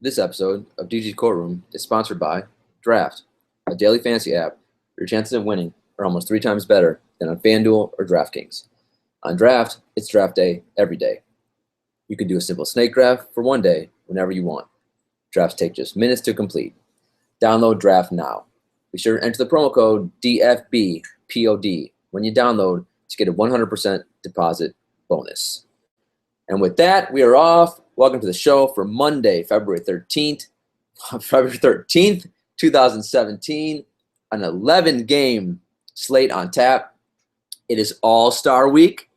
This episode of DG's Courtroom is sponsored by Draft, a daily fantasy app. Your chances of winning are almost 3 times better than on FanDuel or DraftKings. On Draft, it's draft day every day. You can do a simple snake draft for one day whenever you want. Drafts take just minutes to complete. Download Draft now. Be sure to enter the promo code DFBPOD when you download to get a 100% deposit bonus. And with that, we are off. Welcome to the show for Monday, February 13th, 2017, an 11-game slate on tap. It is All-Star Week.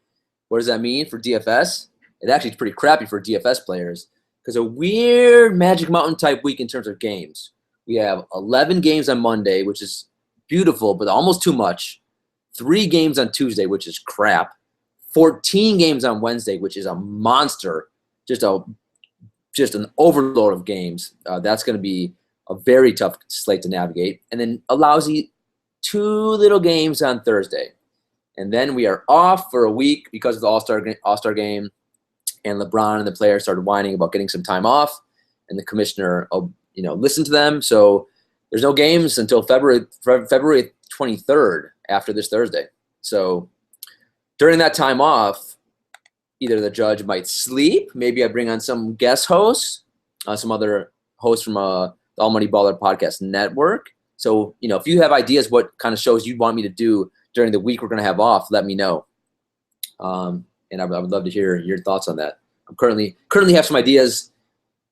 What does that mean for DFS? It actually is pretty crappy for DFS players because a weird Magic Mountain type week in terms of games. We have 11 games on Monday, which is beautiful, but almost too much. 3 games on Tuesday, which is crap. 14 games on Wednesday, which is a monster. Just an overload of games. That's going to be a very tough slate to navigate. And then a lousy 2 little games on Thursday. And then we are off for a week because of the All-Star game. And LeBron and the players started whining about getting some time off. And the commissioner, listened to them. So there's no games until February 23rd after this Thursday. So during that time off, either the judge might sleep, maybe I bring on some guest hosts, some other hosts from the All Money Baller Podcast Network. So, if you have ideas what kind of shows you want me to do during the week we're going to have off, let me know. And I would love to hear your thoughts on that. I'm currently have some ideas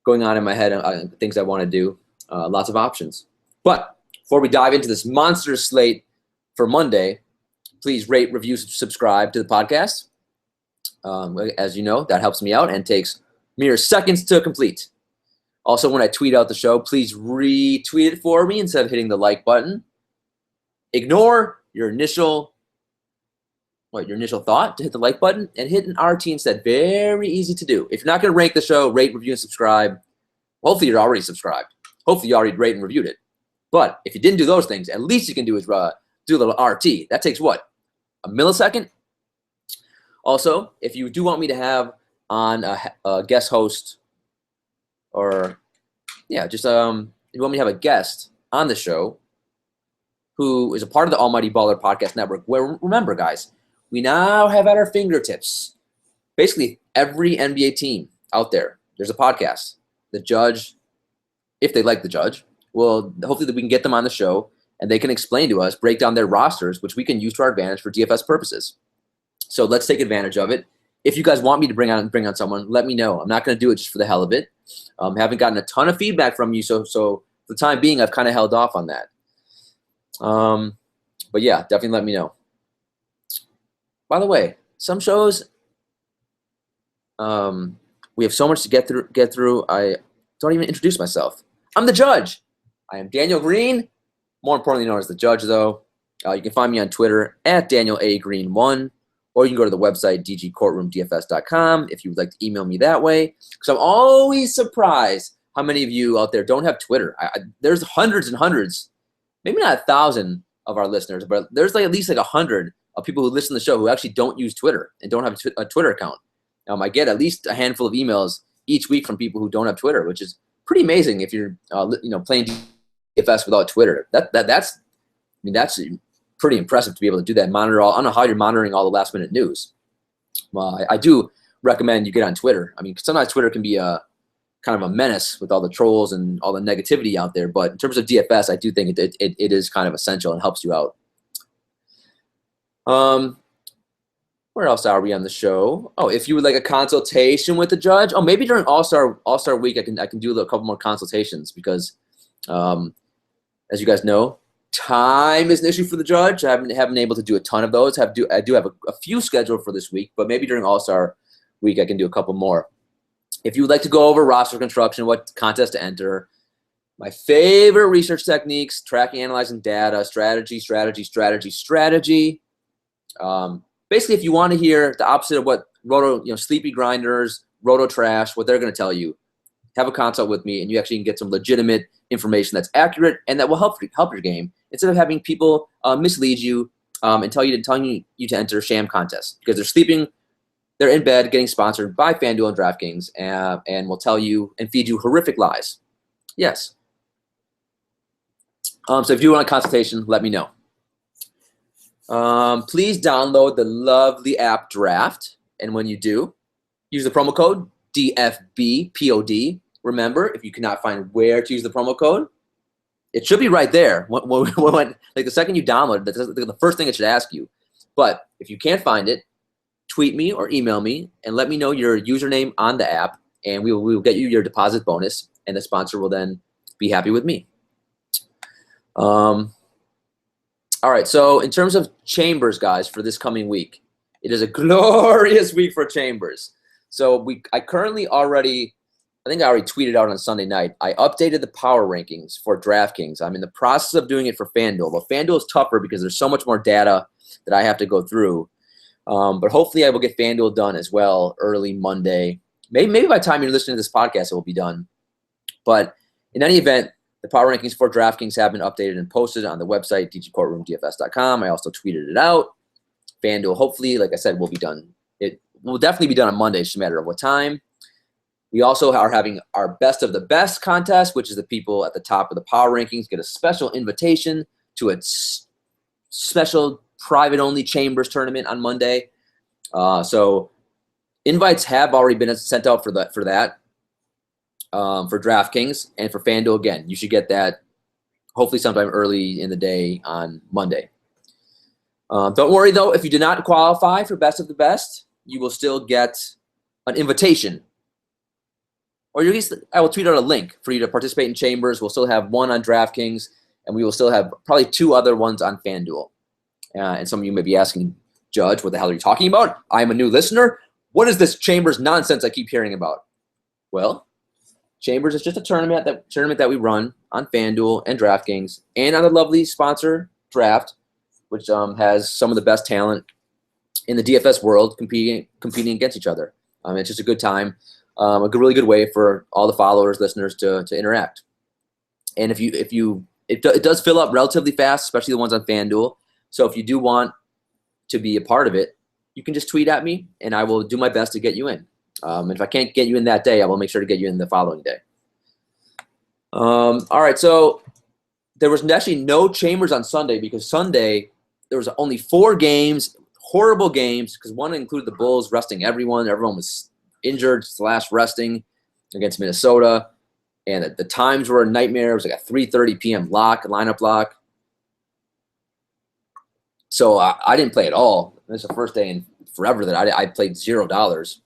going on in my head, things I want to do, lots of options. But before we dive into this monster slate for Monday, please rate, review, subscribe to the podcast. As you know, that helps me out and takes mere seconds to complete. Also, when I tweet out the show, please retweet it for me instead of hitting the like button. Ignore your initial thought to hit the like button and hit an RT instead. Very easy to do. If you're not going to rank the show, rate, review, and subscribe. Hopefully, you're already subscribed. Hopefully, you already rated and reviewed it. But if you didn't do those things, at least you can do is do a little RT. That takes what? A millisecond? Also, if you do want me to have on a guest host if you want me to have a guest on the show who is a part of the Almighty Baller Podcast Network, where, remember, guys, we now have at our fingertips basically every NBA team out there. There's a podcast. The judge, if they like the judge, well, hopefully we can get them on the show and they can explain to us, break down their rosters, which we can use to our advantage for DFS purposes. So let's take advantage of it. If you guys want me to bring on someone, let me know. I'm not going to do it just for the hell of it. Haven't gotten a ton of feedback from you, so for the time being, I've kind of held off on that. But yeah, definitely let me know. By the way, some shows, we have so much to get through. I don't even introduce myself. I'm the judge. I am Daniel Green, more importantly known as the judge, though. You can find me on Twitter at DanielAGreen1. Or you can go to the website, dgcourtroomdfs.com, if you would like to email me that way. Because I'm always surprised how many of you out there don't have Twitter. There's hundreds and hundreds, maybe not 1,000 of our listeners, but there's at least 100 of people who listen to the show who actually don't use Twitter and don't have a Twitter account. I get at least a handful of emails each week from people who don't have Twitter, which is pretty amazing if you're playing DFS without Twitter. That's pretty impressive to be able to do that. I don't know how you're monitoring all the last minute news. Well, I do recommend you get on Twitter. Sometimes Twitter can be a kind of a menace with all the trolls and all the negativity out there. But in terms of DFS, I do think it is kind of essential and helps you out. Where else are we on the show? Oh, if you would like a consultation with the judge, maybe during All-Star week, I can do a couple more consultations because, as you guys know, time is an issue for the judge. I haven't been able to do a ton of those. I do have a few scheduled for this week, but maybe during All-Star week I can do a couple more. If you would like to go over roster construction, what contest to enter, my favorite research techniques, tracking, analyzing data, strategy. Basically, if you want to hear the opposite of what sleepy grinders, roto trash, what they're going to tell you, have a consult with me, and you actually can get some legitimate information that's accurate and that will help your game instead of having people mislead you and telling you to enter sham contests because they're sleeping they're in bed getting sponsored by FanDuel and DraftKings, and will tell you and feed you horrific lies. Yes. So if you want a consultation, let me know. Please download the lovely app Draft, and when you do, use the promo code DFBPOD. Remember, if you cannot find where to use the promo code, it should be right there. Like the second you download it, that's the first thing it should ask you. But if you can't find it, tweet me or email me and let me know your username on the app, and we will get you your deposit bonus, and the sponsor will then be happy with me. All right, so in terms of Chambers, guys, for this coming week, it is a glorious week for Chambers. So I currently already, I think I already tweeted out on Sunday night, I updated the power rankings for DraftKings. I'm in the process of doing it for FanDuel, but FanDuel is tougher because there's so much more data that I have to go through. But hopefully I will get FanDuel done as well early Monday. Maybe by the time you're listening to this podcast, it will be done. But in any event, the power rankings for DraftKings have been updated and posted on the website, dgcourtroomdfs.com. I also tweeted it out. FanDuel, hopefully, like I said, will be done. It will definitely be done on Monday. It's just a matter of what time. We also are having our Best of the Best contest, which is the people at the top of the power rankings get a special invitation to a special private-only Chambers tournament on Monday. So invites have already been sent out for that. For DraftKings and for FanDuel, again, you should get that hopefully sometime early in the day on Monday. Don't worry, though, if you did not qualify for Best of the Best, you will still get an invitation. Or at least I will tweet out a link for you to participate in Chambers. We'll still have one on DraftKings, and we will still have probably 2 other ones on FanDuel. And some of you may be asking, Judge, what the hell are you talking about? I'm a new listener. What is this Chambers nonsense I keep hearing about? Well, Chambers is just a tournament that we run on FanDuel and DraftKings and on the lovely sponsor Draft, which has some of the best talent in the DFS world competing against each other. It's just a good time, really good way for all the followers, listeners to interact. And it does fill up relatively fast, especially the ones on FanDuel. So if you do want to be a part of it, you can just tweet at me, and I will do my best to get you in. And if I can't get you in that day, I will make sure to get you in the following day. All right, so there was actually no Chambers on Sunday because Sunday there was only 4 games, horrible games, because one included the Bulls resting everyone. Everyone was injured / resting against Minnesota, and the times were a nightmare. It was like a 3:30 p.m. lineup lock. So I didn't play at all. This is the first day in forever that I played $0.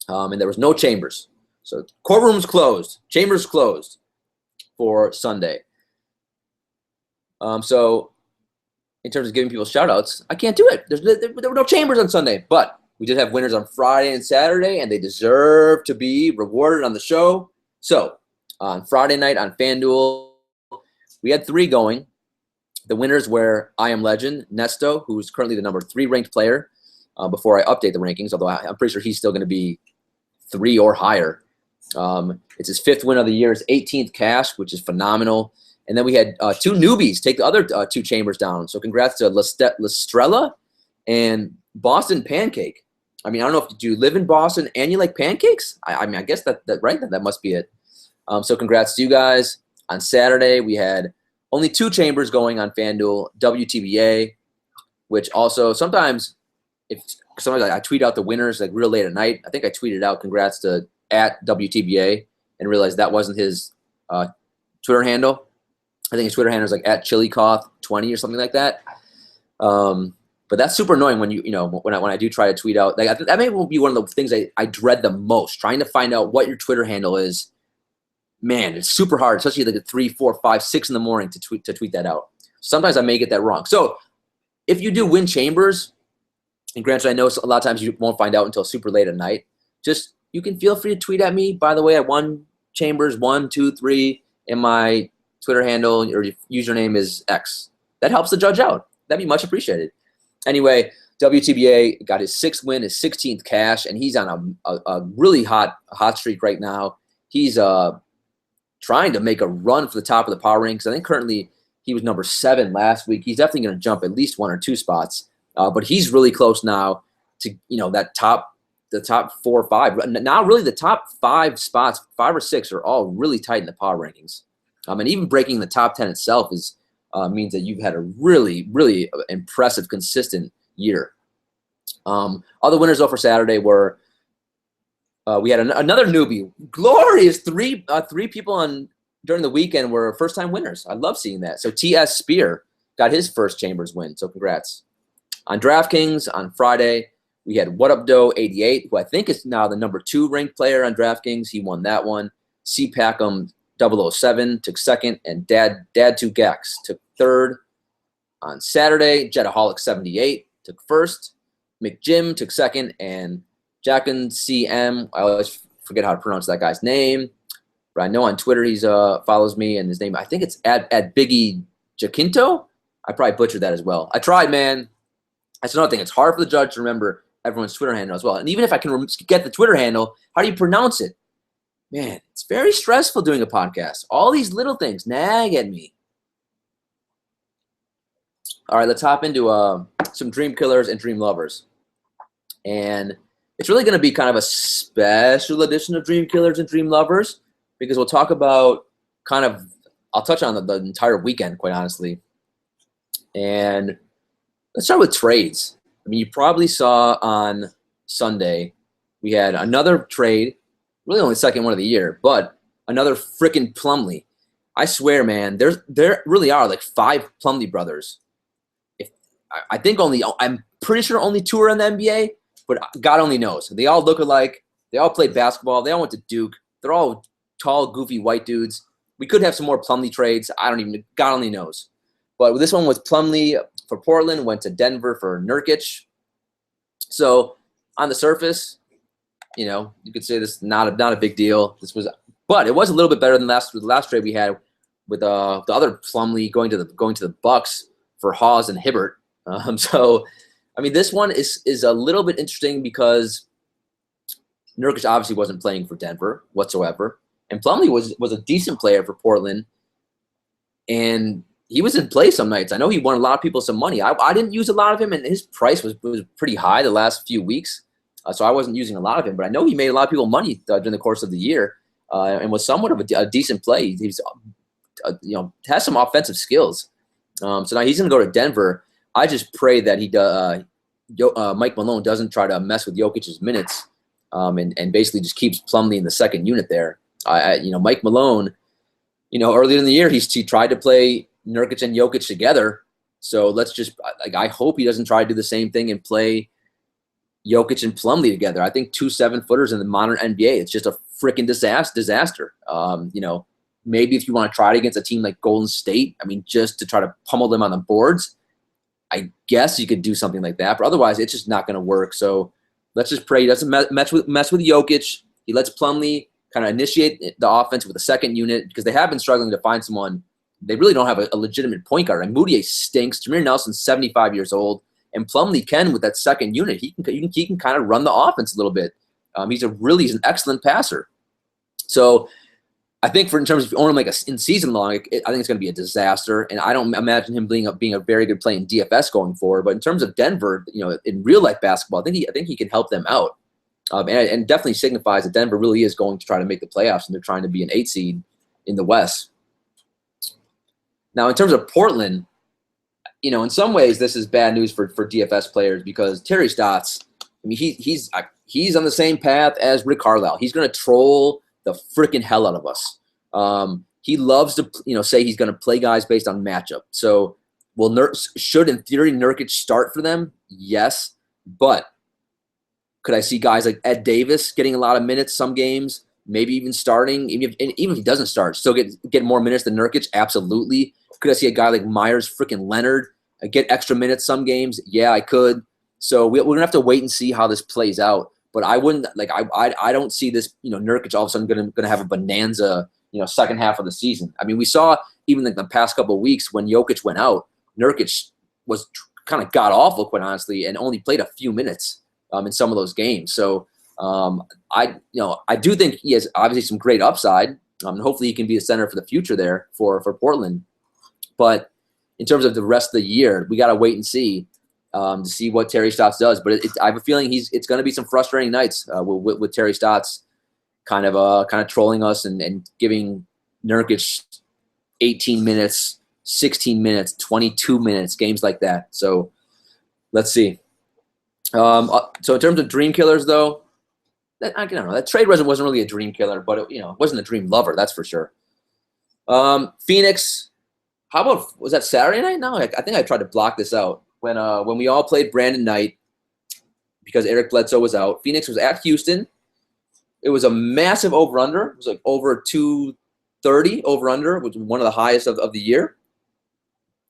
And there was no Chambers. So Courtroom's closed. Chambers closed for Sunday. So in terms of giving people shout-outs, I can't do it. There were no Chambers on Sunday. But we did have winners on Friday and Saturday, and they deserve to be rewarded on the show. So on Friday night on FanDuel, we had 3 going. The winners were I Am Legend, Nesto, who's currently the number 3 ranked player before I update the rankings, although I'm pretty sure he's still going to be 3 or higher. It's his 5th win of the year. His 18th cash, which is phenomenal. And then we had 2 newbies take the other 2 Chambers down. So congrats to Lestrella and Boston Pancake. I mean, I don't know if you live in Boston and you like pancakes. I mean, I guess that must be it. So congrats to you guys. On Saturday, we had only 2 Chambers going on FanDuel, WTBA, which also sometimes I tweet out the winners like real late at night. I think I tweeted out congrats to @WTBA and realized that wasn't his Twitter handle. I think his Twitter handle is like @ChiliCoth20 or something like that. But that's super annoying when when I do try to tweet out. Like that may be one of the things I dread the most, trying to find out what your Twitter handle is. Man, it's super hard, especially like at 3, 4, 5, 6 in the morning to tweet that out. Sometimes I may get that wrong. So if you do win Chambers, and granted, I know a lot of times you won't find out until super late at night, you can feel free to tweet at me. By the way, I won Chambers 1, 2, 3, and my Twitter handle or username is X. That helps the judge out. That'd be much appreciated. Anyway, WTBA got his 6th win, his 16th cash, and he's on a really hot streak right now. He's trying to make a run for the top of the power rankings. I think currently he was number 7 last week. He's definitely going to jump at least 1 or 2 spots. But he's really close now to that top the top 4 or 5. Now, really, the top 5 spots, 5 or 6, are all really tight in the power rankings. And even breaking the top 10 itself means that you've had a really, really impressive, consistent year. Other winners, though, for Saturday were we had another newbie. Glorious, three people during the weekend were first-time winners. I love seeing that. So T.S. Spear got his first Chambers win, so congrats. On DraftKings on Friday, we had What Up Doe 88, who I think is now the number 2 ranked player on DraftKings. He won that one. C. Packham 007 took second, and Dad 2 Gax took third. On Saturday, Jetaholic 78 took first. McJim took second, and Jackin CM, I always forget how to pronounce that guy's name, but I know on Twitter he's follows me, and his name, I think it's at Biggie Jacinto. I probably butchered that as well. I tried, man. That's another thing. It's hard for the judge to remember everyone's Twitter handle as well. And even if I can get the Twitter handle, how do you pronounce it? Man, it's very stressful doing a podcast. All these little things nag at me. All right, let's hop into some Dream Killers and Dream Lovers. And it's really going to be kind of a special edition of Dream Killers and Dream Lovers because we'll talk about I'll touch on the entire weekend, quite honestly. And let's start with trades. I mean, you probably saw on Sunday we had another trade, really only the second one of the year, but another freaking Plumlee. I swear, man, there really are like 5 Plumlee brothers. I'm pretty sure only 2 are in the NBA, but God only knows. They all look alike. They all played basketball. They all went to Duke. They're all tall, goofy white dudes. We could have some more Plumlee trades. God only knows. But this one was Plumlee for Portland, went to Denver for Nurkic. So on the surface, you could say this is not a big deal. But it was a little bit better than the last trade we had with the other Plumlee going to the Bucks for Hawes and Hibbert. So, I mean, this one is a little bit interesting because Nurkic obviously wasn't playing for Denver whatsoever, and Plumlee was a decent player for Portland, and he was in play some nights. I know he won a lot of people some money. I didn't use a lot of him, and his price was pretty high the last few weeks, so I wasn't using a lot of him. But I know he made a lot of people money during the course of the year, and was somewhat of a decent play. He's has some offensive skills. So now he's going to go to Denver. I just pray that Mike Malone doesn't try to mess with Jokic's minutes, and basically just keeps Plumlee in the second unit there. Mike Malone, earlier in the year he tried to play Nurkic and Jokic together. So I hope he doesn't try to do the same thing and play Jokic and Plumlee together. I think 2 7-footers in the modern NBA, it's just a freaking disaster. Maybe if you want to try it against a team like Golden State, I mean, just to try to pummel them on the boards, I guess you could do something like that. But otherwise, it's just not going to work. So let's just pray he doesn't mess with Jokic. He lets Plumlee kind of initiate the offense with a second unit because they have been struggling to find someone. They really don't have a legitimate point guard. And Moutier stinks. Jameer Nelson's 75 years old. And Plumlee can, with that second unit, he can kind of run the offense a little bit. He's an excellent passer. So I think in terms of if you own him in season long, I think it's going to be a disaster. And I don't imagine him being a very good play in DFS going forward. But in terms of Denver, in real life basketball, I think he can help them out. And definitely signifies that Denver really is going to try to make the playoffs, and they're trying to be an 8 seed in the West. Now, in terms of Portland, in some ways this is bad news for DFS players because Terry Stotts, I mean, he's on the same path as Rick Carlisle. He's going to troll the freaking hell out of us. He loves to say he's going to play guys based on matchup. So should in theory Nurkic start for them? Yes, but could I see guys like Ed Davis getting a lot of minutes some games, maybe even starting, even if he doesn't start, still get more minutes than Nurkic? Absolutely. Could I see a guy like Myers freaking Leonard get extra minutes some games? Yeah, I could. So we're going to have to wait and see how this plays out. But I wouldn't I don't see this, Nurkic all of a sudden going to have a bonanza, second half of the season. I mean, we saw even the past couple of weeks when Jokic went out, Nurkic was kind of god awful, quite honestly, and only played a few minutes in some of those games. So I do think he has obviously some great upside. Hopefully he can be a center for the future there for Portland. But in terms of the rest of the year, we got to wait and see. to see what Terry Stotts does. But I have a feeling it's going to be some frustrating nights with Terry Stotts kind of trolling us and giving Nurkic 18 minutes, 16 minutes, 22 minutes, games like that. So let's see. So in terms of dream killers, though, I don't know. That trade wasn't really a dream killer, but it wasn't a dream lover, that's for sure. Phoenix. How about, was that Saturday night? No, I think I tried to block this out when we all played Brandon Knight because Eric Bledsoe was out. Phoenix was at Houston. It was a massive over-under. It was like over 230 over-under, which was one of the highest of the year.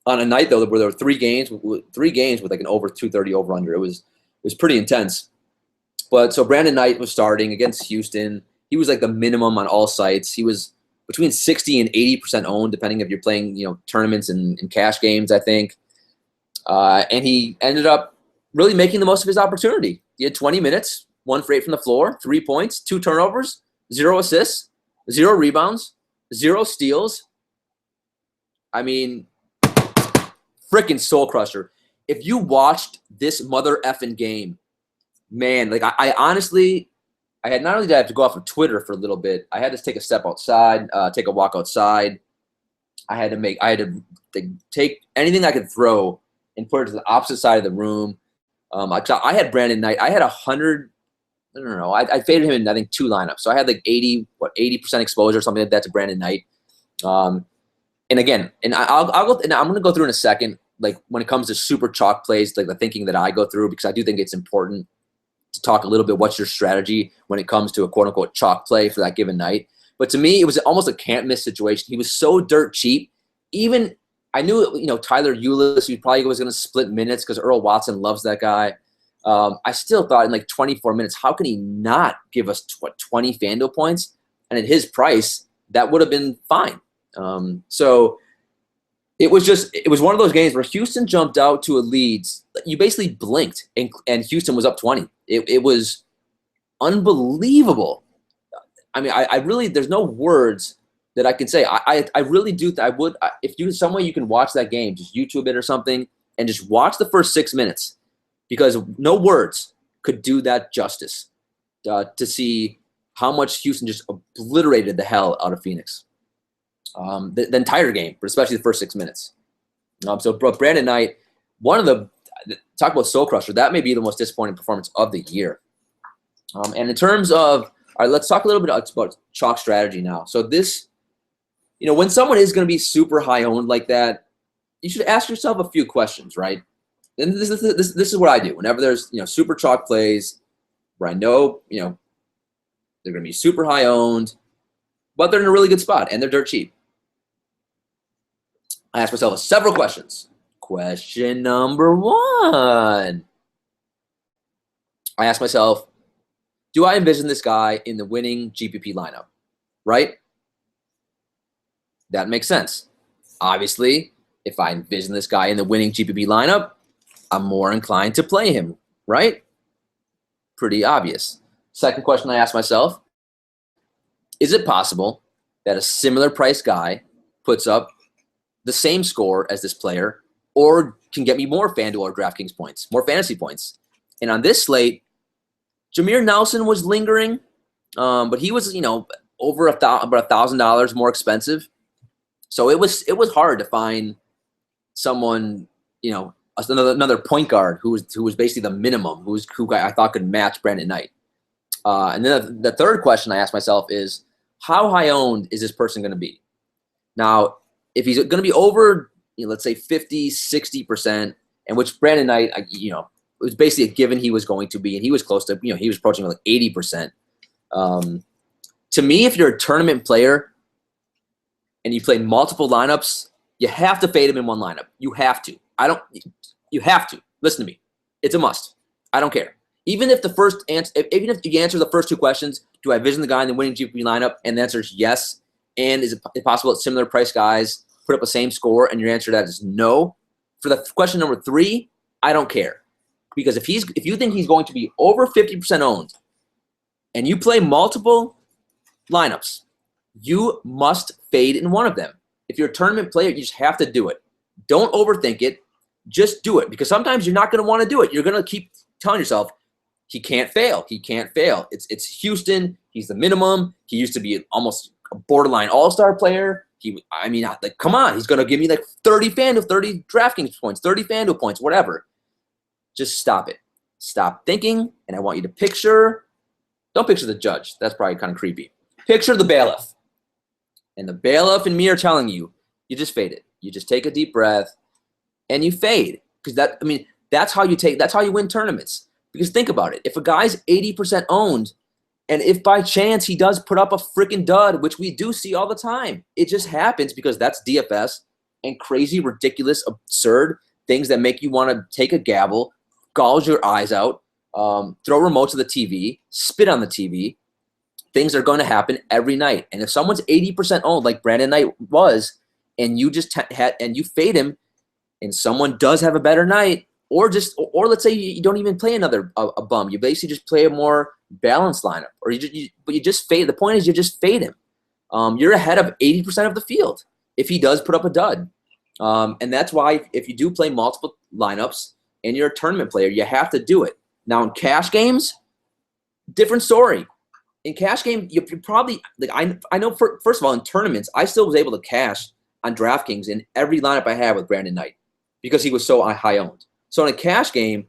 On a night, though, where there were three games with like an over 230 over-under. It was pretty intense. But so Brandon Knight was starting against Houston. He was like the minimum on all sites. He was between 60 and 80% owned, depending if you're playing, tournaments and cash games, I think. And he ended up really making the most of his opportunity. He had 20 minutes, 1 for 8 from the floor, 3 points, 2 turnovers, 0 assists, 0 rebounds, 0 steals. I mean, freaking soul crusher. If you watched this mother effing game, man, like I honestly, I had not only did I have to go off of Twitter for a little bit, I had to take a step outside, take a walk outside. I had to take anything I could throw and put it to the opposite side of the room. I had Brandon Knight. I had 100. I don't know. I faded him in, I think, 2 lineups. So I had like 80% exposure or something like that to Brandon Knight. And again, and I'll go. And I'm going to go through in a second, like when it comes to super chalk plays, like the thinking that I go through, because I do think it's important to talk a little bit. What's your strategy when it comes to a quote unquote chalk play for that given night? But to me, it was almost a can't miss situation. He was so dirt cheap. Even I knew, Tyler Ulis, he probably was going to split minutes because Earl Watson loves that guy. I still thought in like 24 minutes, how can he not give us 20 FanDuel points? And at his price, that would have been fine. So it was one of those games where Houston jumped out to a lead. You basically blinked, and Houston was up 20. It was unbelievable. I mean, I really, there's no words that I can say. I really do. If some way you can watch that game, just YouTube it or something, and just watch the first 6 minutes, because no words could do that justice to see how much Houston just obliterated the hell out of Phoenix. The entire game, but especially the first 6 minutes. So Brandon Knight, talk about soul crusher, that may be the most disappointing performance of the year. And in terms of, all right, let's talk a little bit about chalk strategy now. So this, when someone is going to be super high owned like that, you should ask yourself a few questions, right? And this is what I do whenever there's super chalk plays where I know they're going to be super high owned, but they're in a really good spot and they're dirt cheap. I ask myself several questions. Question number 1. I ask myself, do I envision this guy in the winning GPP lineup? Right? That makes sense. Obviously, if I envision this guy in the winning GPP lineup, I'm more inclined to play him, right? Pretty obvious. Second question I ask myself, is it possible that a similar price guy puts up the same score as this player or can get me more FanDuel or DraftKings points, more fantasy points? And on this slate, Jameer Nelson was lingering, but he was, over about $1,000 more expensive. So it was hard to find someone, another point guard who was basically the minimum, who I thought could match Brandon Knight. And then the third question I asked myself is, how high owned is this person going to be? Now, if he's going to be over, let's say 50, 60%, and which Brandon Knight, it was basically a given he was going to be, and he was close to, he was approaching like 80%. To me, if you're a tournament player and you play multiple lineups, you have to fade him in one lineup. You have to. You have to. Listen to me. It's a must. I don't care. Even if even if you answer the first 2 questions, do I envision the guy in the winning GPP lineup? And the answer is yes. And is it possible that similar price guys put up the same score? And your answer to that is no. For the question number 3, I don't care. Because if you think he's going to be over 50% owned and you play multiple lineups, you must fade in one of them. If you're a tournament player, you just have to do it. Don't overthink it. Just do it, because sometimes you're not going to want to do it. You're going to keep telling yourself, he can't fail. He can't fail. It's Houston. He's the minimum. He used to be almost a borderline all-star player. Like, come on. He's going to give me like 30 DraftKings points, 30 FanDuel points, whatever. Just stop it. Stop thinking, and I want you to picture. Don't picture the judge. That's probably kind of creepy. Picture the bailiff. And the bailiff and me are telling you, you just fade it. You just take a deep breath and you fade. Because that's how you win tournaments. Because think about it. If a guy's 80% owned, and if by chance he does put up a freaking dud, which we do see all the time, it just happens because that's DFS and crazy, ridiculous, absurd things that make you want to take a gavel, gouge your eyes out, throw remote to the TV, spit on the TV. Things are going to happen every night. And if someone's 80% owned, like Brandon Knight was, and you just and you fade him, and someone does have a better night, or let's say you don't even play a bum. You basically just play a more balanced lineup, or but you just fade. The point is you just fade him. You're ahead of 80% of the field if he does put up a dud. And that's why if you do play multiple lineups and you're a tournament player, you have to do it. Now in cash games, different story. In cash game, you probably like I know first of all in tournaments, I still was able to cash on DraftKings in every lineup I had with Brandon Knight because he was so high owned. So in a cash game,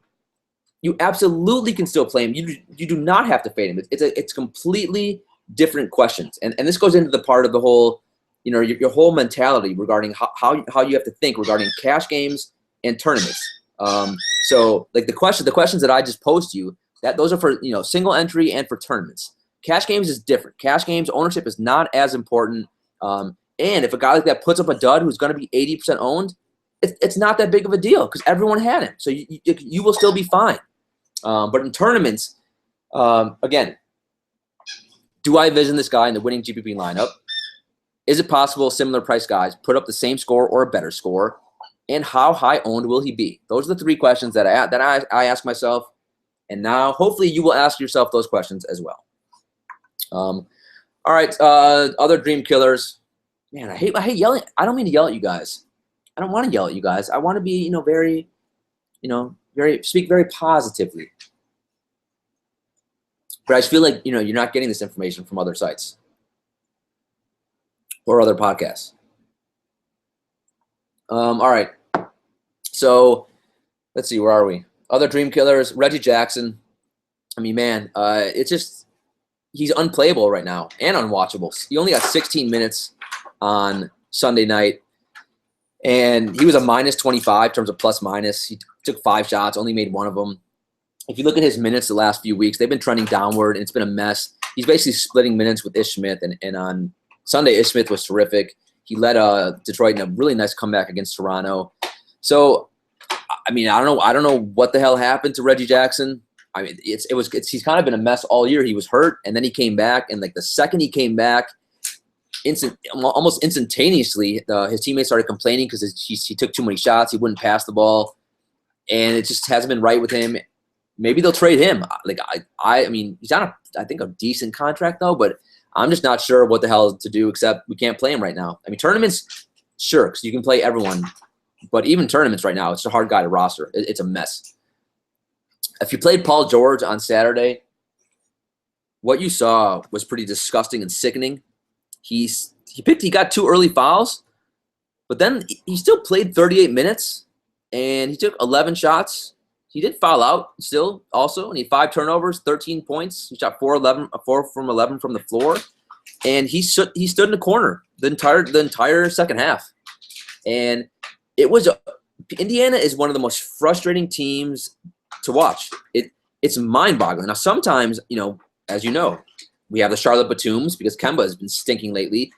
you absolutely can still play him. You do not have to fade him. It's completely different questions, and this goes into the part of the whole, your whole mentality regarding how you have to think regarding cash games and tournaments. So like the questions that I just posed to you, that those are for single entry and for tournaments. Cash games is different. Cash games ownership is not as important. And if a guy like that puts up a dud who's going to be 80% owned, it's not that big of a deal because everyone had him. So you will still be fine. But in tournaments, again, do I envision this guy in the winning GPP lineup? Is it possible similar price guys put up the same score or a better score? And how high owned will he be? Those are the three questions that I ask myself. And now hopefully you will ask yourself those questions as well. All right, other dream killers. Man, I hate yelling. I don't mean to yell at you guys. I don't want to yell at you guys. I want to be, speak very positively. But I just feel like, you're not getting this information from other sites or other podcasts. All right. So let's see, where are we? Other dream killers, Reggie Jackson. It's just, he's unplayable right now and unwatchable. He only got 16 minutes on Sunday night, and he was a minus 25 in terms of plus minus. He took 5 shots, only made 1 of them. If you look at his minutes the last few weeks, they've been trending downward, and it's been a mess. He's basically splitting minutes with Ish Smith, and on Sunday, Ish Smith was terrific. He led Detroit in a really nice comeback against Toronto. So, I don't know what the hell happened to Reggie Jackson. He's kind of been a mess all year. He was hurt, and then he came back, and like the second he came back, almost instantaneously, his teammates started complaining because he took too many shots. He wouldn't pass the ball, and it just hasn't been right with him. Maybe they'll trade him. Like he's on a decent contract though, but I'm just not sure what the hell to do except we can't play him right now. Tournaments, sure, because you can play everyone, but even tournaments right now, it's a hard guy to roster. It's a mess. If you played Paul George on Saturday, what you saw was pretty disgusting and sickening. He got 2 early fouls, but then he still played 38 minutes, and he took 11 shots. He did foul out still also, and he had 5 turnovers, 13 points. He shot 4 from 11 from the floor, and he stood in the corner the entire second half. And Indiana is one of the most frustrating teams to watch. It's mind-boggling. Now sometimes, as you know, we have the Charlotte Batums because Kemba has been stinking lately,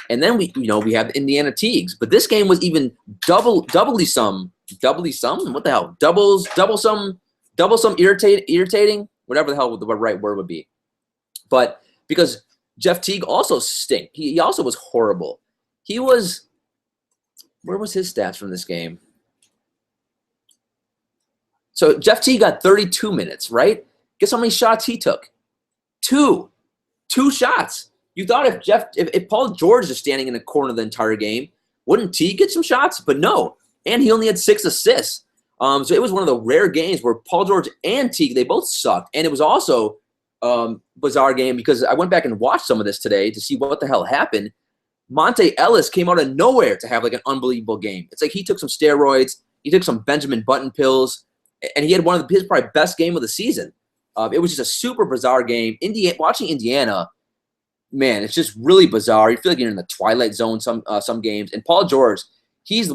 and then we have the Indiana Teagues. But this game was even doubly some. What the hell? Double some irritating. Whatever the hell the right word would be. But because Jeff Teague also stink. He also was horrible. Where was his stats from this game? So Jeff Teague got 32 minutes, right? Guess how many shots he took? 2 shots. You thought if Paul George is standing in the corner the entire game, wouldn't Teague get some shots? But no. And he only had 6 assists. So it was one of the rare games where Paul George and Teague, they both sucked. And it was also bizarre game because I went back and watched some of this today to see what the hell happened. Monte Ellis came out of nowhere to have like an unbelievable game. It's like he took some steroids, he took some Benjamin Button pills, and he had one of his probably best game of the season. It was just a super bizarre game. Watching Indiana, man, it's just really bizarre. You feel like you're in the twilight zone some games. And Paul George, he's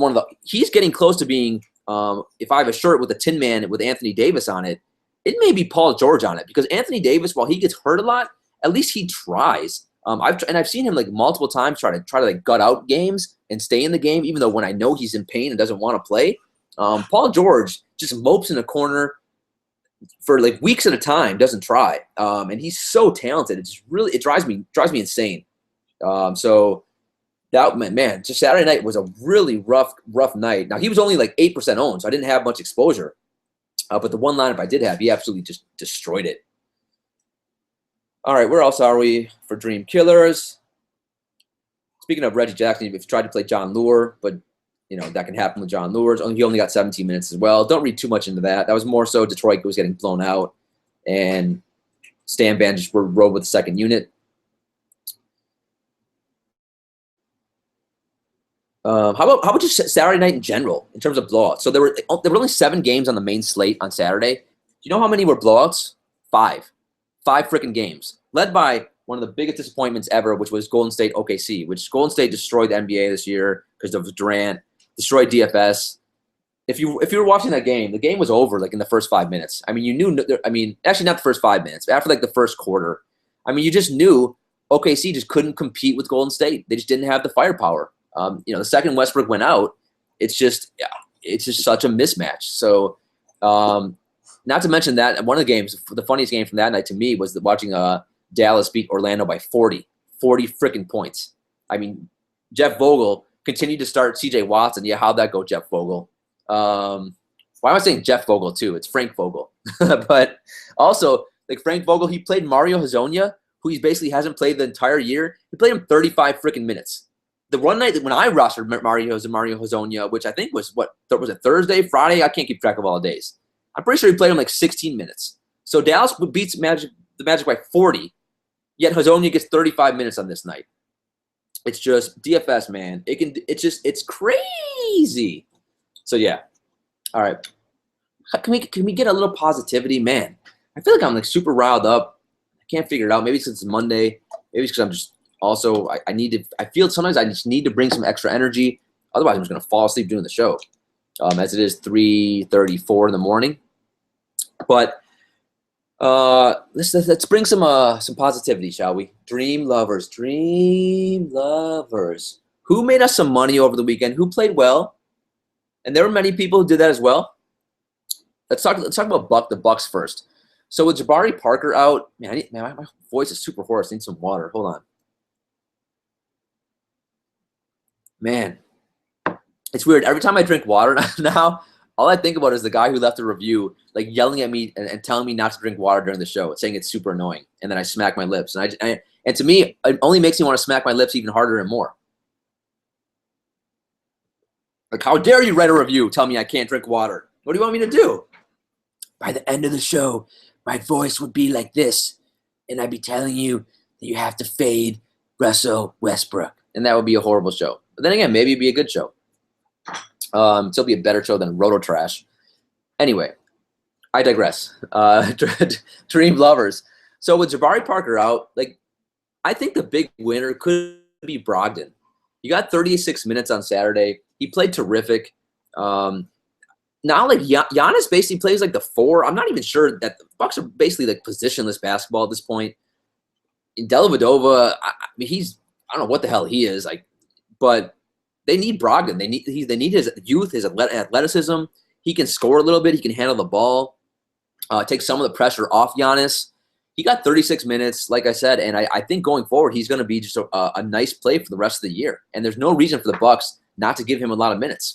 getting close to being. If I have a shirt with a Tin Man with Anthony Davis on it, it may be Paul George on it because Anthony Davis, while he gets hurt a lot, at least he tries. I've seen him like multiple times try to like gut out games and stay in the game, even though when I know he's in pain and doesn't want to play. Paul George just mopes in a corner for like weeks at a time, doesn't try, and he's so talented. It drives me insane. So that man, just Saturday night was a really rough night. Now he was only like 8% owned, so I didn't have much exposure. But the one lineup I did have, he absolutely just destroyed it. All right, where else are we for Dream Killers? Speaking of Reggie Jackson, we've tried to play John Lure, but that can happen with John Lure. He only got 17 minutes as well. Don't read too much into that. That was more so Detroit was getting blown out, and Stan Van just rode with the second unit. How about just Saturday night in general in terms of blowouts? So there were only 7 games on the main slate on Saturday. Do you know how many were blowouts? 5 freaking games, led by one of the biggest disappointments ever, which was Golden State OKC, which Golden State destroyed the NBA this year because of Durant, destroyed DFS. If you were watching that game, the game was over like in the first 5 minutes. I mean, you knew. I mean, actually not the first 5 minutes. After like the first quarter, I mean, you just knew OKC just couldn't compete with Golden State. They just didn't have the firepower. The second Westbrook went out, it's just such a mismatch. So, not to mention that one of the games, the funniest game from that night to me was watching Dallas beat Orlando by 40 freaking points. I mean, Jeff Vogel continued to start C.J. Watson. Yeah, how'd that go, Jeff Vogel? Why am I saying Jeff Vogel too? It's Frank Vogel. But also, like Frank Vogel, he played Mario Hezonja, who he basically hasn't played the entire year. He played him 35 freaking minutes. The one night when I rostered Mario Hezonja, which I think was was it Thursday, Friday? I can't keep track of all the days. I'm pretty sure he played him like 16 minutes. So Dallas beats the Magic by 40, yet Hezonja gets 35 minutes on this night. It's just DFS, man. It's crazy. So yeah. All right. Can we get a little positivity, man? I feel like I'm like super riled up. I can't figure it out. Maybe since it's Monday. Maybe it's because I'm just. Also, I feel sometimes I just need to bring some extra energy. Otherwise, I'm just going to fall asleep doing the show, as it is 3:34 in the morning. But let's bring some positivity, shall we? Dream lovers. Who made us some money over the weekend? Who played well? And there were many people who did that as well. Let's talk about the Bucks first. So with Jabari Parker out, man, my voice is super hoarse. I need some water. Hold on. Man, it's weird. Every time I drink water now, all I think about is the guy who left a review, like yelling at me and telling me not to drink water during the show, saying it's super annoying. And then I smack my lips. And to me, it only makes me want to smack my lips even harder and more. Like, how dare you write a review, tell me I can't drink water? What do you want me to do? By the end of the show, my voice would be like this, and I'd be telling you that you have to fade Russell Westbrook. And that would be a horrible show. But then again, maybe it'd be a good show. Still be a better show than Roto Trash. Anyway, I digress. Dream lovers. So with Jabari Parker out, like, I think the big winner could be Brogdon. He got 36 minutes on Saturday. He played terrific. Now, like, Giannis basically plays like the 4. I'm not even sure that the Bucks are basically like positionless basketball at this point. In Dellavedova, I mean, I don't know what the hell he is, like, but they need Brogdon. They need his youth, his athleticism. He can score a little bit. He can handle the ball, take some of the pressure off Giannis. He got 36 minutes, like I said, and I think going forward he's going to be just a nice play for the rest of the year. And there's no reason for the Bucks not to give him a lot of minutes.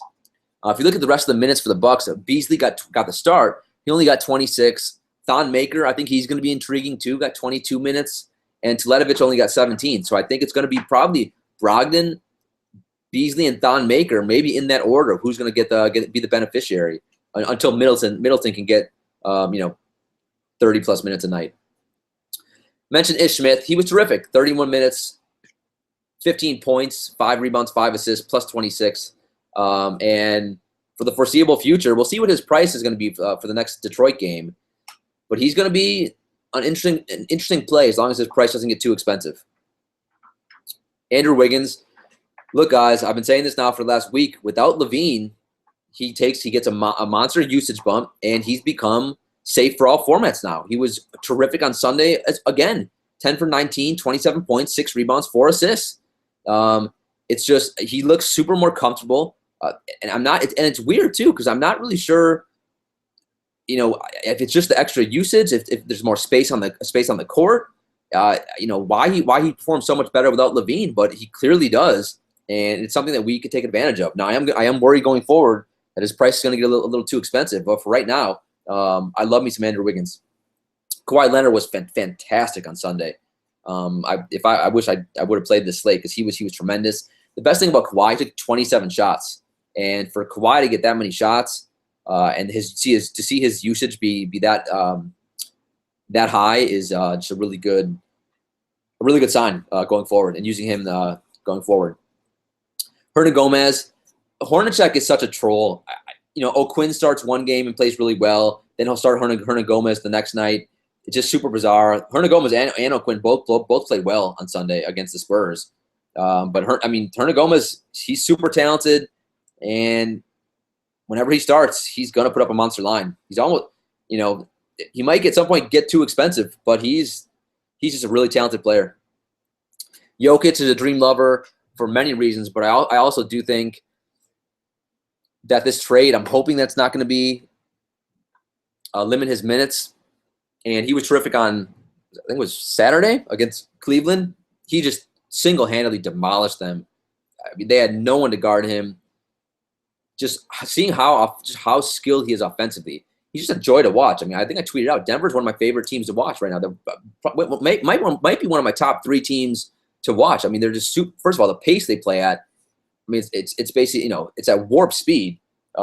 If you look at the rest of the minutes for the Bucks, Beasley got the start. He only got 26. Thon Maker, I think he's going to be intriguing too. Got 22 minutes. And Teletovic only got 17. So I think it's going to be probably Brogdon, Beasley, and Thon Maker, maybe in that order of who's going to be the beneficiary until Middleton can get 30-plus minutes a night. Mentioned Ish Smith. He was terrific. 31 minutes, 15 points, 5 rebounds, 5 assists, plus 26. And for the foreseeable future, we'll see what his price is going to be for the next Detroit game. But he's going to be an interesting play as long as his price doesn't get too expensive. Andrew Wiggins. Look, guys, I've been saying this now for the last week. Without LaVine, he gets a monster usage bump, and he's become safe for all formats now. He was terrific on Sunday. Again, 10 for 19, 27 points, 6 rebounds, 4 assists. It's just he looks super more comfortable, and it's weird too because I'm not really sure. If it's just the extra usage, if there's more space on the court, why he performs so much better without LaVine, but he clearly does, and it's something that we could take advantage of. Now, I am worried going forward that his price is going to get a little too expensive, but for right now, I love me some Andrew Wiggins. Kawhi Leonard was fantastic on Sunday. I wish I would have played this slate because he was tremendous. The best thing about Kawhi, he took 27 shots, and for Kawhi to get that many shots. And to see his usage be that high is just a really good sign going forward, and using him going forward. Hernan Gomez, Hornacek is such a troll. O'Quinn starts one game and plays really well, then he'll start Hernan Gomez the next night. It's just super bizarre. Hernan Gomez and O'Quinn both played well on Sunday against the Spurs. But Hernan Gomez, he's super talented, and whenever he starts, he's going to put up a monster line. He's almost, he might at some point get too expensive, but he's just a really talented player. Jokic is a dream lover for many reasons, but I also do think that this trade, I'm hoping that's not going to be limit his minutes. And he was terrific on, I think it was Saturday against Cleveland. He just single-handedly demolished them. They had no one to guard him. Just seeing how skilled he is offensively, he's just a joy to watch. I think I tweeted out Denver's one of my favorite teams to watch right now. They might be one of my top 3 teams to watch. They're just super. First of all, the pace they play at. It's basically it's at warp speed.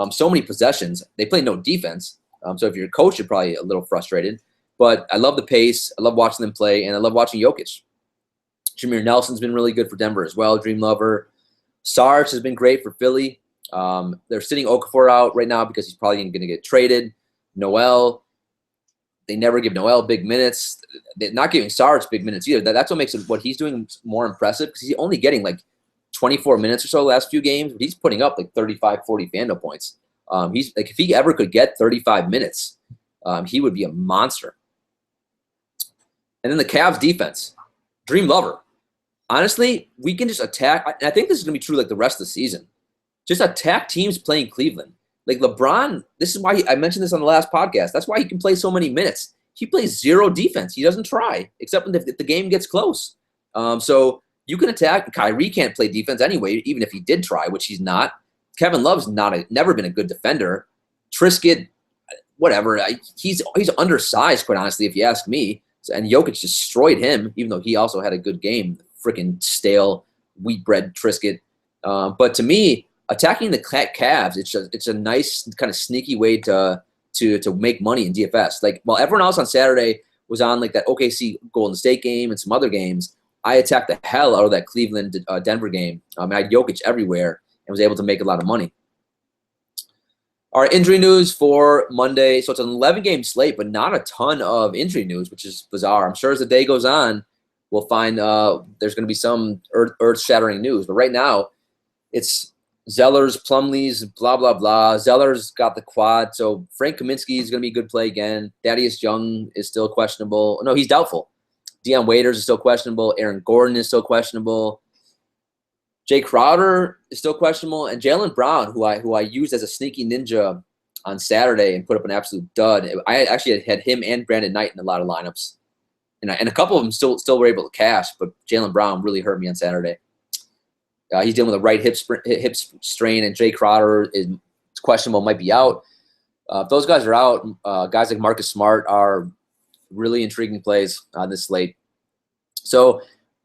So many possessions. They play no defense. So if you're a coach, you're probably a little frustrated. But I love the pace. I love watching them play, and I love watching Jokic. Jameer Nelson's been really good for Denver as well. Dream lover. Sarge has been great for Philly. They're sitting Okafor out right now because he's probably going to get traded. Noel, they never give Noel big minutes. They're not giving Sarge big minutes either. That's what makes what he's doing more impressive because he's only getting like 24 minutes or so the last few games. But he's putting up like 35, 40 Fandom points. He's like if he ever could get 35 minutes, he would be a monster. And then the Cavs defense, dream lover. Honestly, we can just attack. I think this is going to be true like the rest of the season. Just attack teams playing Cleveland. Like LeBron, this is why I mentioned this on the last podcast. That's why he can play so many minutes. He plays 0 defense. He doesn't try, except if the game gets close. So you can attack. Kyrie can't play defense anyway, even if he did try, which he's not. Kevin Love's never been a good defender. Trisket, whatever. He's undersized, quite honestly, if you ask me. And Jokic destroyed him, even though he also had a good game. Freaking stale wheat bread Trisket. But to me, attacking the Cavs, it's a nice kind of sneaky way to make money in DFS. Like while everyone else on Saturday was on like that OKC Golden State game and some other games, I attacked the hell out of that Cleveland Denver game. I had Jokic everywhere and was able to make a lot of money. All right, injury news for Monday. So it's an 11-game slate, but not a ton of injury news, which is bizarre. I'm sure as the day goes on, we'll find there's going to be some earth-shattering news. But right now, it's Zeller's, Plumlee's, blah, blah, blah. Zeller's got the quad, so Frank Kaminsky is going to be a good play again. Thaddeus Young is still questionable. No, he's doubtful. Deion Waiters is still questionable. Aaron Gordon is still questionable. Jay Crowder is still questionable. And Jaylen Brown, who I used as a sneaky ninja on Saturday and put up an absolute dud. I actually had him and Brandon Knight in a lot of lineups. And a couple of them still were able to cash, but Jaylen Brown really hurt me on Saturday. He's dealing with a right hip strain, and Jay Crowder is questionable, might be out. If those guys are out, guys like Marcus Smart are really intriguing plays on this slate. So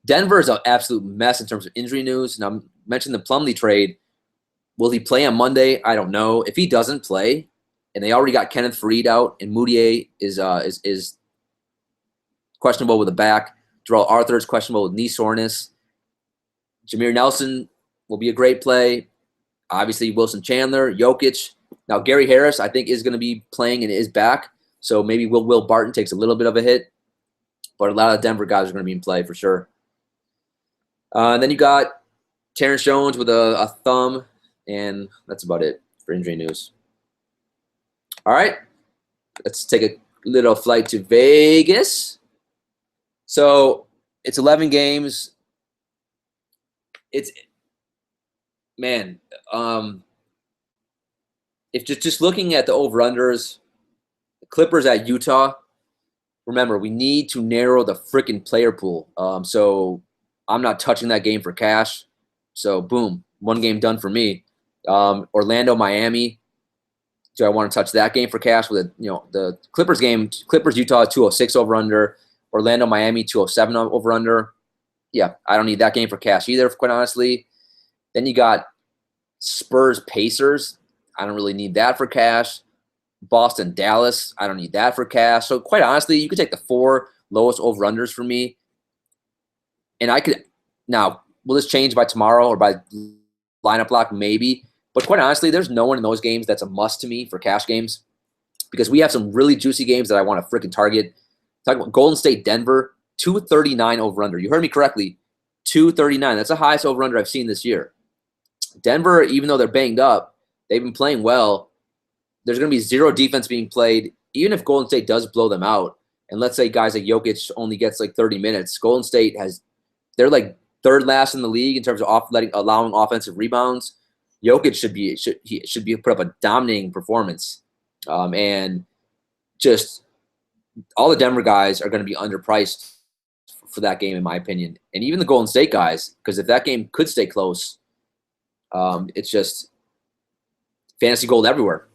Denver is an absolute mess in terms of injury news. Now, I mentioned the Plumlee trade. Will he play on Monday? I don't know. If he doesn't play, and they already got Kenneth Faried out, and Moutier is questionable with a back. Jarrell Arthur is questionable with knee soreness. Jameer Nelson will be a great play. Obviously, Wilson Chandler, Jokic. Now, Gary Harris, I think, is going to be playing and is back. So maybe Will Barton takes a little bit of a hit. But a lot of Denver guys are going to be in play for sure. And then you got Terrence Jones with a thumb. And that's about it for injury news. All right. Let's take a little flight to Vegas. So it's 11 games. It's man, if just looking at the over-unders, the Clippers at Utah, remember, we need to narrow the freaking player pool. So I'm not touching that game for cash. So, boom, one game done for me. Orlando, Miami, do I want to touch that game for cash? With the Clippers game, Clippers, Utah, 206 over-under. Orlando, Miami, 207 over-under. Yeah, I don't need that game for cash either, quite honestly. Then you got Spurs, Pacers. I don't really need that for cash. Boston, Dallas. I don't need that for cash. So quite honestly, you could take the 4 lowest over-unders for me. And I could – now, will this change by tomorrow or by lineup lock? Maybe. But quite honestly, there's no one in those games that's a must to me for cash games because we have some really juicy games that I want to freaking target. Talking about Golden State, Denver, 239 over-under. You heard me correctly, 239. That's the highest over-under I've seen this year. Denver, even though they're banged up, they've been playing well. There's going to be zero defense being played, even if Golden State does blow them out. And let's say guys like Jokic only gets like 30 minutes. Golden State they're like third last in the league in terms of allowing offensive rebounds. Jokic should be put up a dominating performance. And just all the Denver guys are going to be underpriced for that game, in my opinion. And even the Golden State guys, because if that game could stay close, it's just fantasy gold everywhere.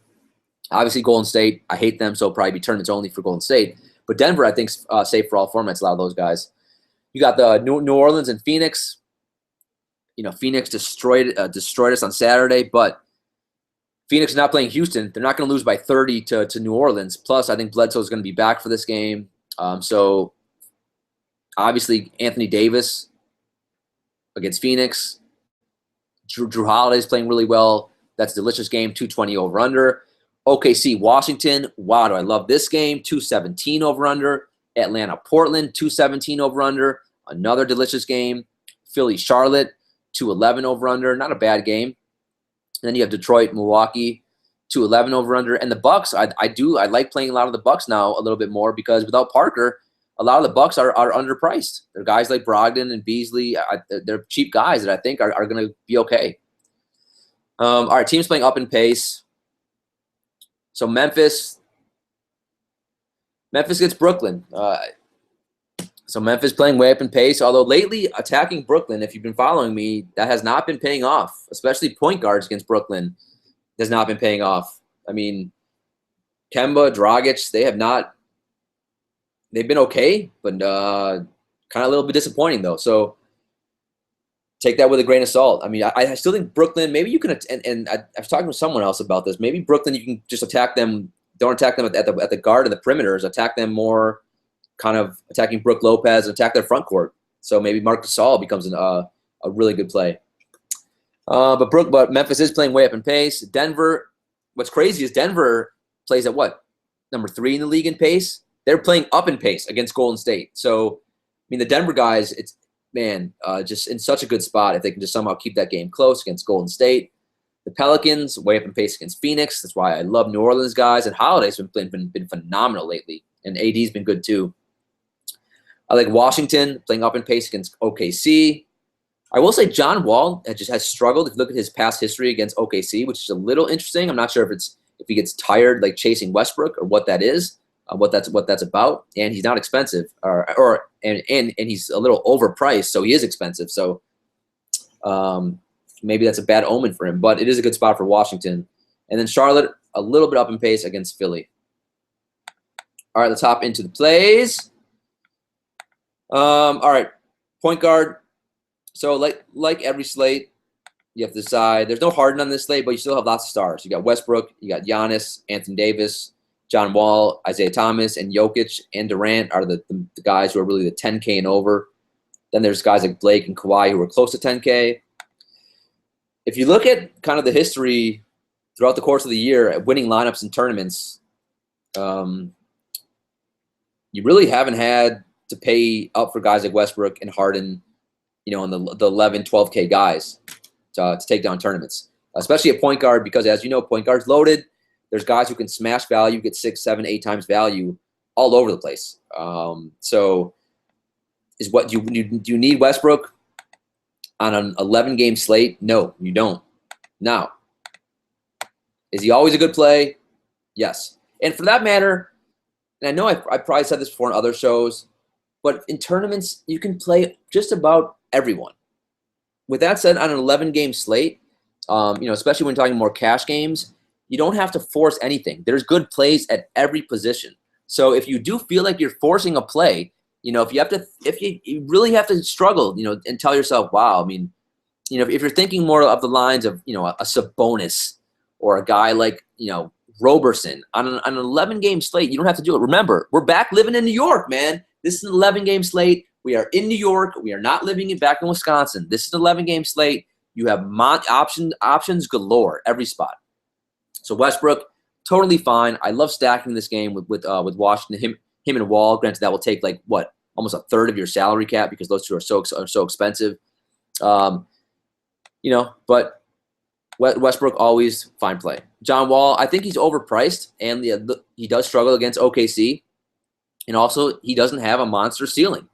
Obviously, Golden State, I hate them, so it'll probably be tournaments only for Golden State. But Denver, I think, safe for all formats, a lot of those guys. You got the New Orleans and Phoenix. Phoenix destroyed us on Saturday, but Phoenix is not playing Houston. They're not going to lose by 30 to New Orleans. Plus, I think Bledsoe is going to be back for this game. So, obviously, Anthony Davis against Phoenix. Drew Holiday is playing really well. That's a delicious game, 220 over-under. OKC, Washington. Wow, do I love this game. 217 over-under. Atlanta, Portland, 217 over-under. Another delicious game. Philly, Charlotte, 211 over-under. Not a bad game. And then you have Detroit, Milwaukee, 211 over-under. And the Bucks, I like playing a lot of the Bucks now a little bit more because without Parker, a lot of the Bucks are underpriced. They're guys like Brogdon and Beasley. They're cheap guys that I think are going to be okay. All right, teams playing up in pace. So Memphis gets Brooklyn. So Memphis playing way up in pace. Although lately attacking Brooklyn, if you've been following me, that has not been paying off. Especially point guards against Brooklyn has not been paying off. I mean, Kemba, Dragic, they've been okay, but kind of a little bit disappointing though. So take that with a grain of salt. I mean, I still think Brooklyn, maybe you can, and I was talking with someone else about this. Maybe Brooklyn, you can just attack them. Don't attack them at the guard and the perimeters. Attack them more, kind of attacking Brook Lopez and attack their front court. So maybe Marc Gasol becomes a really good play. But Memphis is playing way up in pace. Denver, what's crazy is Denver plays at what? Number 3 in the league in pace. They're playing up in pace against Golden State. So, I mean, the Denver guys, just in such a good spot if they can just somehow keep that game close against Golden State. The Pelicans, way up in pace against Phoenix. That's why I love New Orleans guys. And Holiday's been phenomenal lately. And AD's been good too. I like Washington playing up in pace against OKC. I will say John Wall has struggled. If you look at his past history against OKC, which is a little interesting. I'm not sure if he gets tired like chasing Westbrook or what that is, what that's about. And he's not expensive, and he's a little overpriced, so he is expensive. So maybe that's a bad omen for him, but it is a good spot for Washington. And then Charlotte, a little bit up in pace against Philly. All right, let's hop into the plays. All right, point guard. So like every slate, You have to decide. There's no Harden on this slate, but you still have lots of stars. You got Westbrook, you got Giannis, Anthony Davis, John Wall, Isaiah Thomas, and Jokic and Durant are the guys who are really the 10K and over. Then there's guys like Blake and Kawhi who are close to 10K. If you look at kind of the history throughout the course of the year at winning lineups and tournaments, you really haven't had to pay up for guys like Westbrook and Harden, and the 11, 12K guys to take down tournaments, especially at point guard, because as you know, point guard's loaded. There's guys who can smash value, get 6, 7, 8 times value all over the place. So is what do you need Westbrook on an 11-game slate? No, you don't. Now, is he always a good play? Yes. And for that matter, and I know I probably said this before in other shows, but in tournaments, you can play just about everyone. With that said, on an 11-game slate, especially when talking more cash games, you don't have to force anything. There's good plays at every position. So if you do feel like you're forcing a play, if you really have to struggle, and tell yourself, wow, I mean, if you're thinking more of the lines of, a Sabonis or a guy like, Roberson on an 11-game slate, you don't have to do it. Remember, we're back living in New York, man. This is an 11-game slate. We are in New York. We are not living back in Wisconsin. This is an 11-game slate. You have options galore every spot. So Westbrook, totally fine. I love stacking this game with Washington. Him and Wall. Granted, that will take almost a third of your salary cap because those two are so expensive. But Westbrook always fine play. John Wall, I think he's overpriced, and he does struggle against OKC, and also he doesn't have a monster ceiling.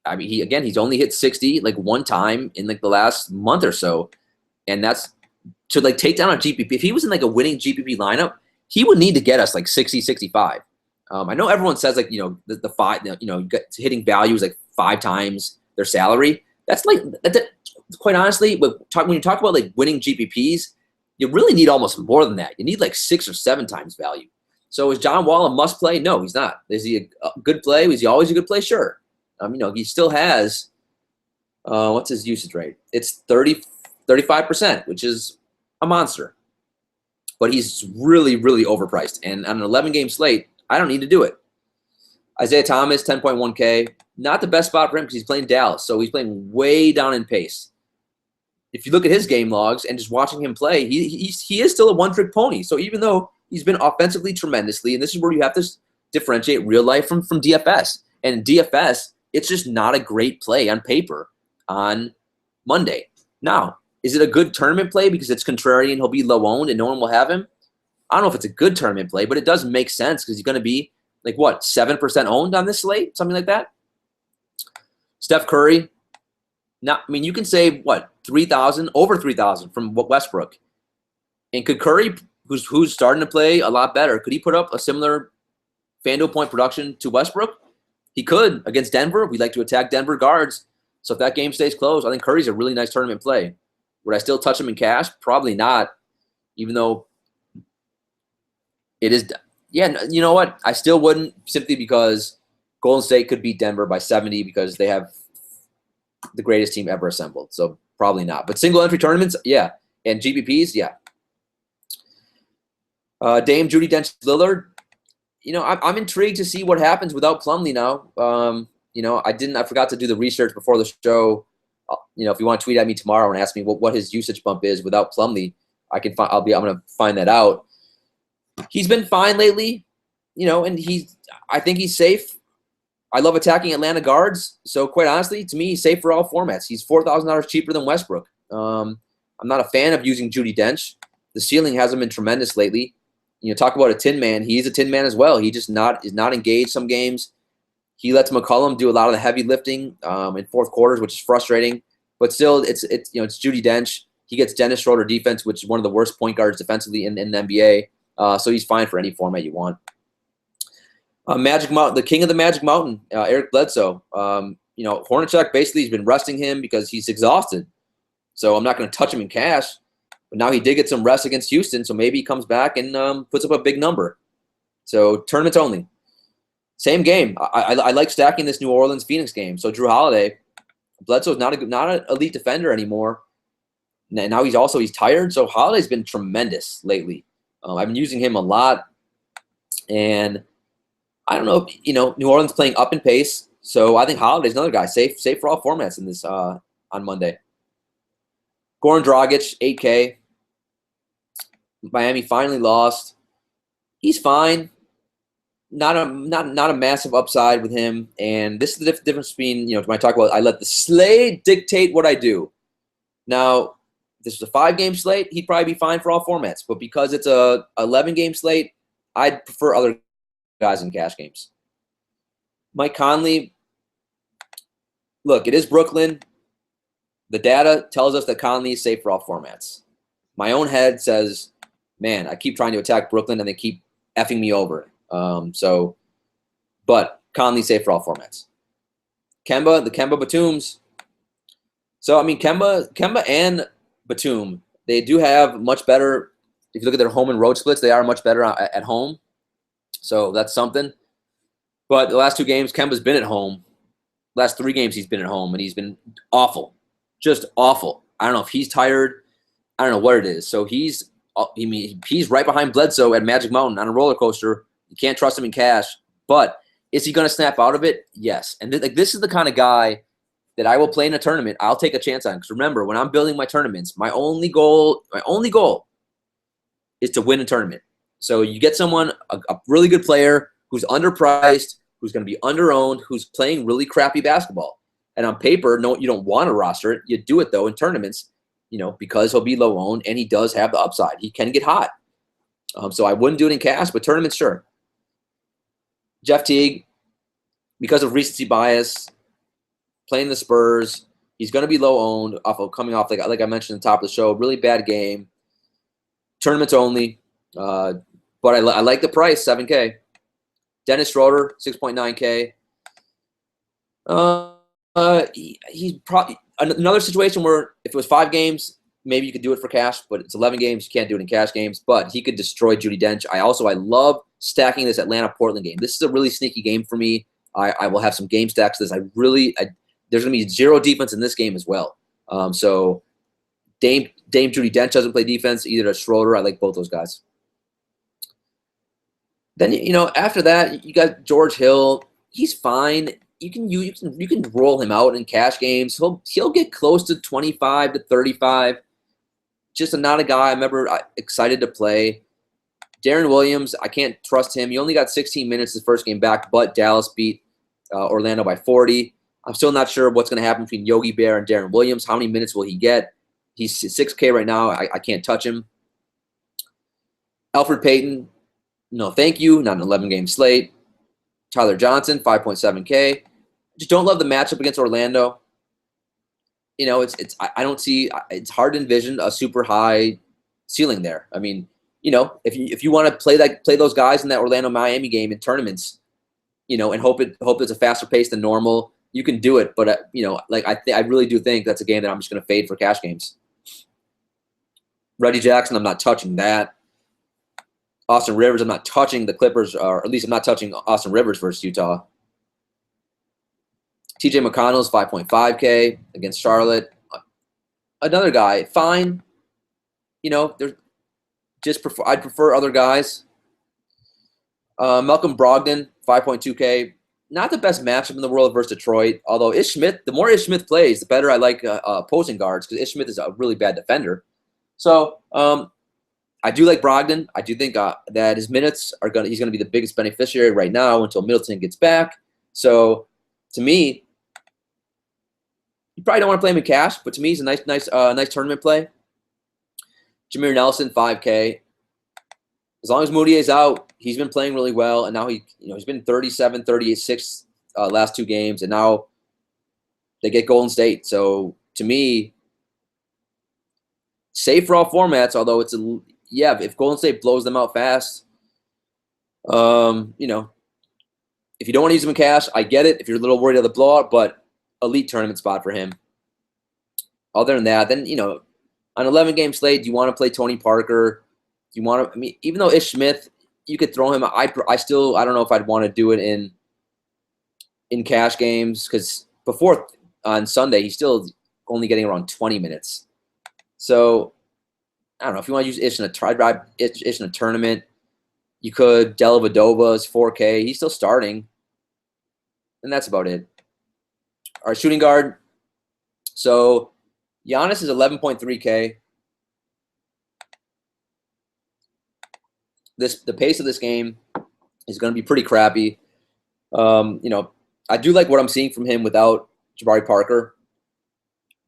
I mean, he's only hit 60 one time in the last month or so, and that's to take down a GPP. If he was in a winning GPP lineup, he would need to get us 60, 65. I know everyone says the five, hitting values 5 times their salary. That's quite honestly, when you talk about winning GPPs, you really need almost more than that. You need 6 or 7 times value. So is John Wall a must play? No, he's not. Is he a good play? Is he always a good play? Sure. He still has, what's his usage rate? It's 35%, which is a monster. But he's really, really overpriced. And on an 11-game slate, I don't need to do it. Isaiah Thomas, 10.1K. Not the best spot for him because he's playing Dallas. So he's playing way down in pace. If you look at his game logs and just watching him play, he is still a one-trick pony. So even though he's been offensively tremendously, and this is where you have to differentiate real life from DFS. And in DFS, it's just not a great play on paper on Monday. Now, is it a good tournament play because it's contrarian, he'll be low-owned and no one will have him? I don't know if it's a good tournament play, but it does make sense because he's going to be, 7% owned on this slate? Something like that? Steph Curry, you can save, 3,000, over 3,000 from Westbrook. And could Curry, who's starting to play a lot better, could he put up a similar FanDuel point production to Westbrook? He could against Denver. We like to attack Denver guards. So if that game stays close, I think Curry's a really nice tournament play. Would I still touch him in cash? Probably not, even though it is. Yeah, you know what? I still wouldn't, simply because Golden State could beat Denver by 70 because they have the greatest team ever assembled. So probably not. But single entry tournaments, yeah. And GPPs, yeah. Dame, Jeudy, Dench, Lillard. I'm intrigued to see what happens without Plumlee now. I forgot to do the research before the show. If you want to tweet at me tomorrow and ask me what his usage bump is without Plumlee, I'm going to find that out. He's been fine lately, and I think he's safe. I love attacking Atlanta guards. So quite honestly, to me, he's safe for all formats. He's $4,000 cheaper than Westbrook. I'm not a fan of using Jeudy Dench. The ceiling hasn't been tremendous lately. Talk about a tin man. He's a tin man as well. He just is not engaged some games. He lets McCollum do a lot of the heavy lifting in fourth quarters, which is frustrating. But still, it's Jeudy Dench. He gets Dennis Schroeder defense, which is one of the worst point guards defensively in the NBA. So he's fine for any format you want. Magic Mountain, the king of the Magic Mountain, Eric Bledsoe. Hornacek basically has been resting him because he's exhausted. So I'm not going to touch him in cash. But now he did get some rest against Houston, so maybe he comes back and puts up a big number. So tournaments only. Same game. I like stacking this New Orleans-Phoenix game. So Drew Holiday, Bledsoe's not an elite defender anymore. Now he's tired. So Holiday's been tremendous lately. I've been using him a lot, and I don't know. New Orleans playing up in pace, so I think Holiday's another guy safe for all formats in this on Monday. Goran Dragic, 8K. Miami finally lost. He's fine. Not a massive upside with him. And this is the difference between, when I talk about I let the slate dictate what I do. Now, this is a 5-game slate. He'd probably be fine for all formats. But because it's a 11-game slate, I'd prefer other guys in cash games. Mike Conley, look, it is Brooklyn. The data tells us that Conley is safe for all formats. My own head says, man, I keep trying to attack Brooklyn and they keep effing me over. But Conley's safe for all formats. The Kemba Batums. So, I mean, Kemba and Batum, they do have much better, if you look at their home and road splits, they are much better at home. So that's something. But the last 2 games, Kemba's been at home. Last 3 games, he's been at home, and he's been awful. Just awful. I don't know if he's tired. I don't know what it is. So he's right behind Bledsoe at Magic Mountain on a roller coaster. You can't trust him in cash. But is he going to snap out of it? Yes. And this is the kind of guy that I will play in a tournament. I'll take a chance on. Because remember, when I'm building my tournaments, my only goal is to win a tournament. So you get someone, a really good player who's underpriced, who's going to be underowned, who's playing really crappy basketball. And on paper, no, you don't want to roster it. You do it, though, in tournaments, because he'll be low-owned and he does have the upside. He can get hot. So I wouldn't do it in cash, but tournaments, sure. Jeff Teague, because of recency bias, playing the Spurs, he's going to be low-owned coming off, like I mentioned at the top of the show, really bad game. Tournaments only. But I like the price, 7K. Dennis Schroeder, 6.9K. He's probably another situation where if it was 5 games, maybe you could do it for cash, but it's 11 games. You can't do it in cash games, but he could destroy Judi Dench. I love stacking this Atlanta-Portland game. This is a really sneaky game for me. I will have some game stacks. There's going to be 0 defense in this game as well. So Dame Judi Dench doesn't play defense. Either does Schroeder. I like both those guys. Then, after that, you got George Hill. He's fine. You can roll him out in cash games. He'll get close to 25 to 35. Just not a guy I'm ever excited to play. Darren Williams, I can't trust him. He only got 16 minutes his first game back, but Dallas beat Orlando by 40. I'm still not sure what's going to happen between Yogi Bear and Darren Williams. How many minutes will he get? He's 6K right now. I can't touch him. Alfred Payton, no thank you. Not an 11-game slate. Tyler Johnson, 5.7K. Just don't love the matchup against Orlando. I don't see. It's hard to envision a super high ceiling there. I mean, if you want to play those guys in that Orlando Miami game in tournaments, and hope it's a faster pace than normal, you can do it. But I really do think that's a game that I'm just going to fade for cash games. Reggie Jackson, I'm not touching that. Austin Rivers, I'm not touching the Clippers, or at least I'm not touching Austin Rivers versus Utah. TJ McConnell's 5.5K against Charlotte. Another guy, fine. I'd prefer other guys. Malcolm Brogdon, 5.2K. Not the best matchup in the world versus Detroit. Although the more Ish Smith plays, the better I like opposing guards, because Ish Smith is a really bad defender. So I do like Brogdon. I do think that his minutes he's going to be the biggest beneficiary right now until Middleton gets back. So to me, you probably don't want to play him in cash, but to me, he's a nice tournament play. Jameer Nelson, 5K. As long as Moutier's out, he's been playing really well, and now he's been 37, 38, 6 last 2 games, and now they get Golden State. So to me, safe for all formats. Although if Golden State blows them out fast, if you don't want to use him in cash, I get it. If you're a little worried of the blowout, but elite tournament spot for him. Other than that, then on 11-game slate, do you want to play Tony Parker? Do you want to? I mean, even though Ish Smith, you could throw him. I don't know if I'd want to do it in cash games, because before on Sunday he's still only getting around 20 minutes. So I don't know if you want to use Ish in Ish in a tournament. You could. Dellavedova is 4K. He's still starting, and that's about it. Our shooting guard. So Giannis is 11.3K. The pace of this game is going to be pretty crappy. I do like what I'm seeing from him without Jabari Parker.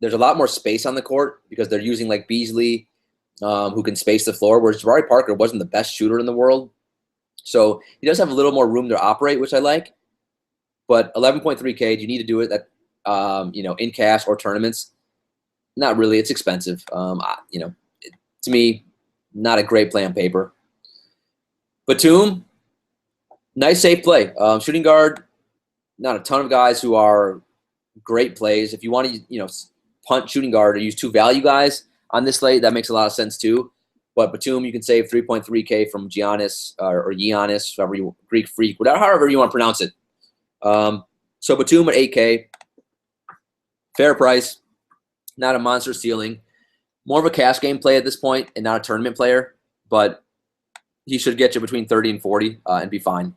There's a lot more space on the court because they're using like Beasley, who can space the floor, whereas Jabari Parker wasn't the best shooter in the world. So he does have a little more room to operate, which I like. But 11.3K, do you need to do it at, in cash or tournaments? Not really. It's expensive. To me, not a great play on paper. Batum, nice safe play. Shooting guard, not a ton of guys who are great plays. If you want to, punt shooting guard or use 2 value guys on this slate, that makes a lot of sense too. But Batum, you can save 3.3K from Giannis or Giannis, Greek freak, however you want to pronounce it. So Batum at 8K, fair price, not a monster ceiling. More of a cash game play at this point and not a tournament player, but he should get you between 30 and 40 and be fine.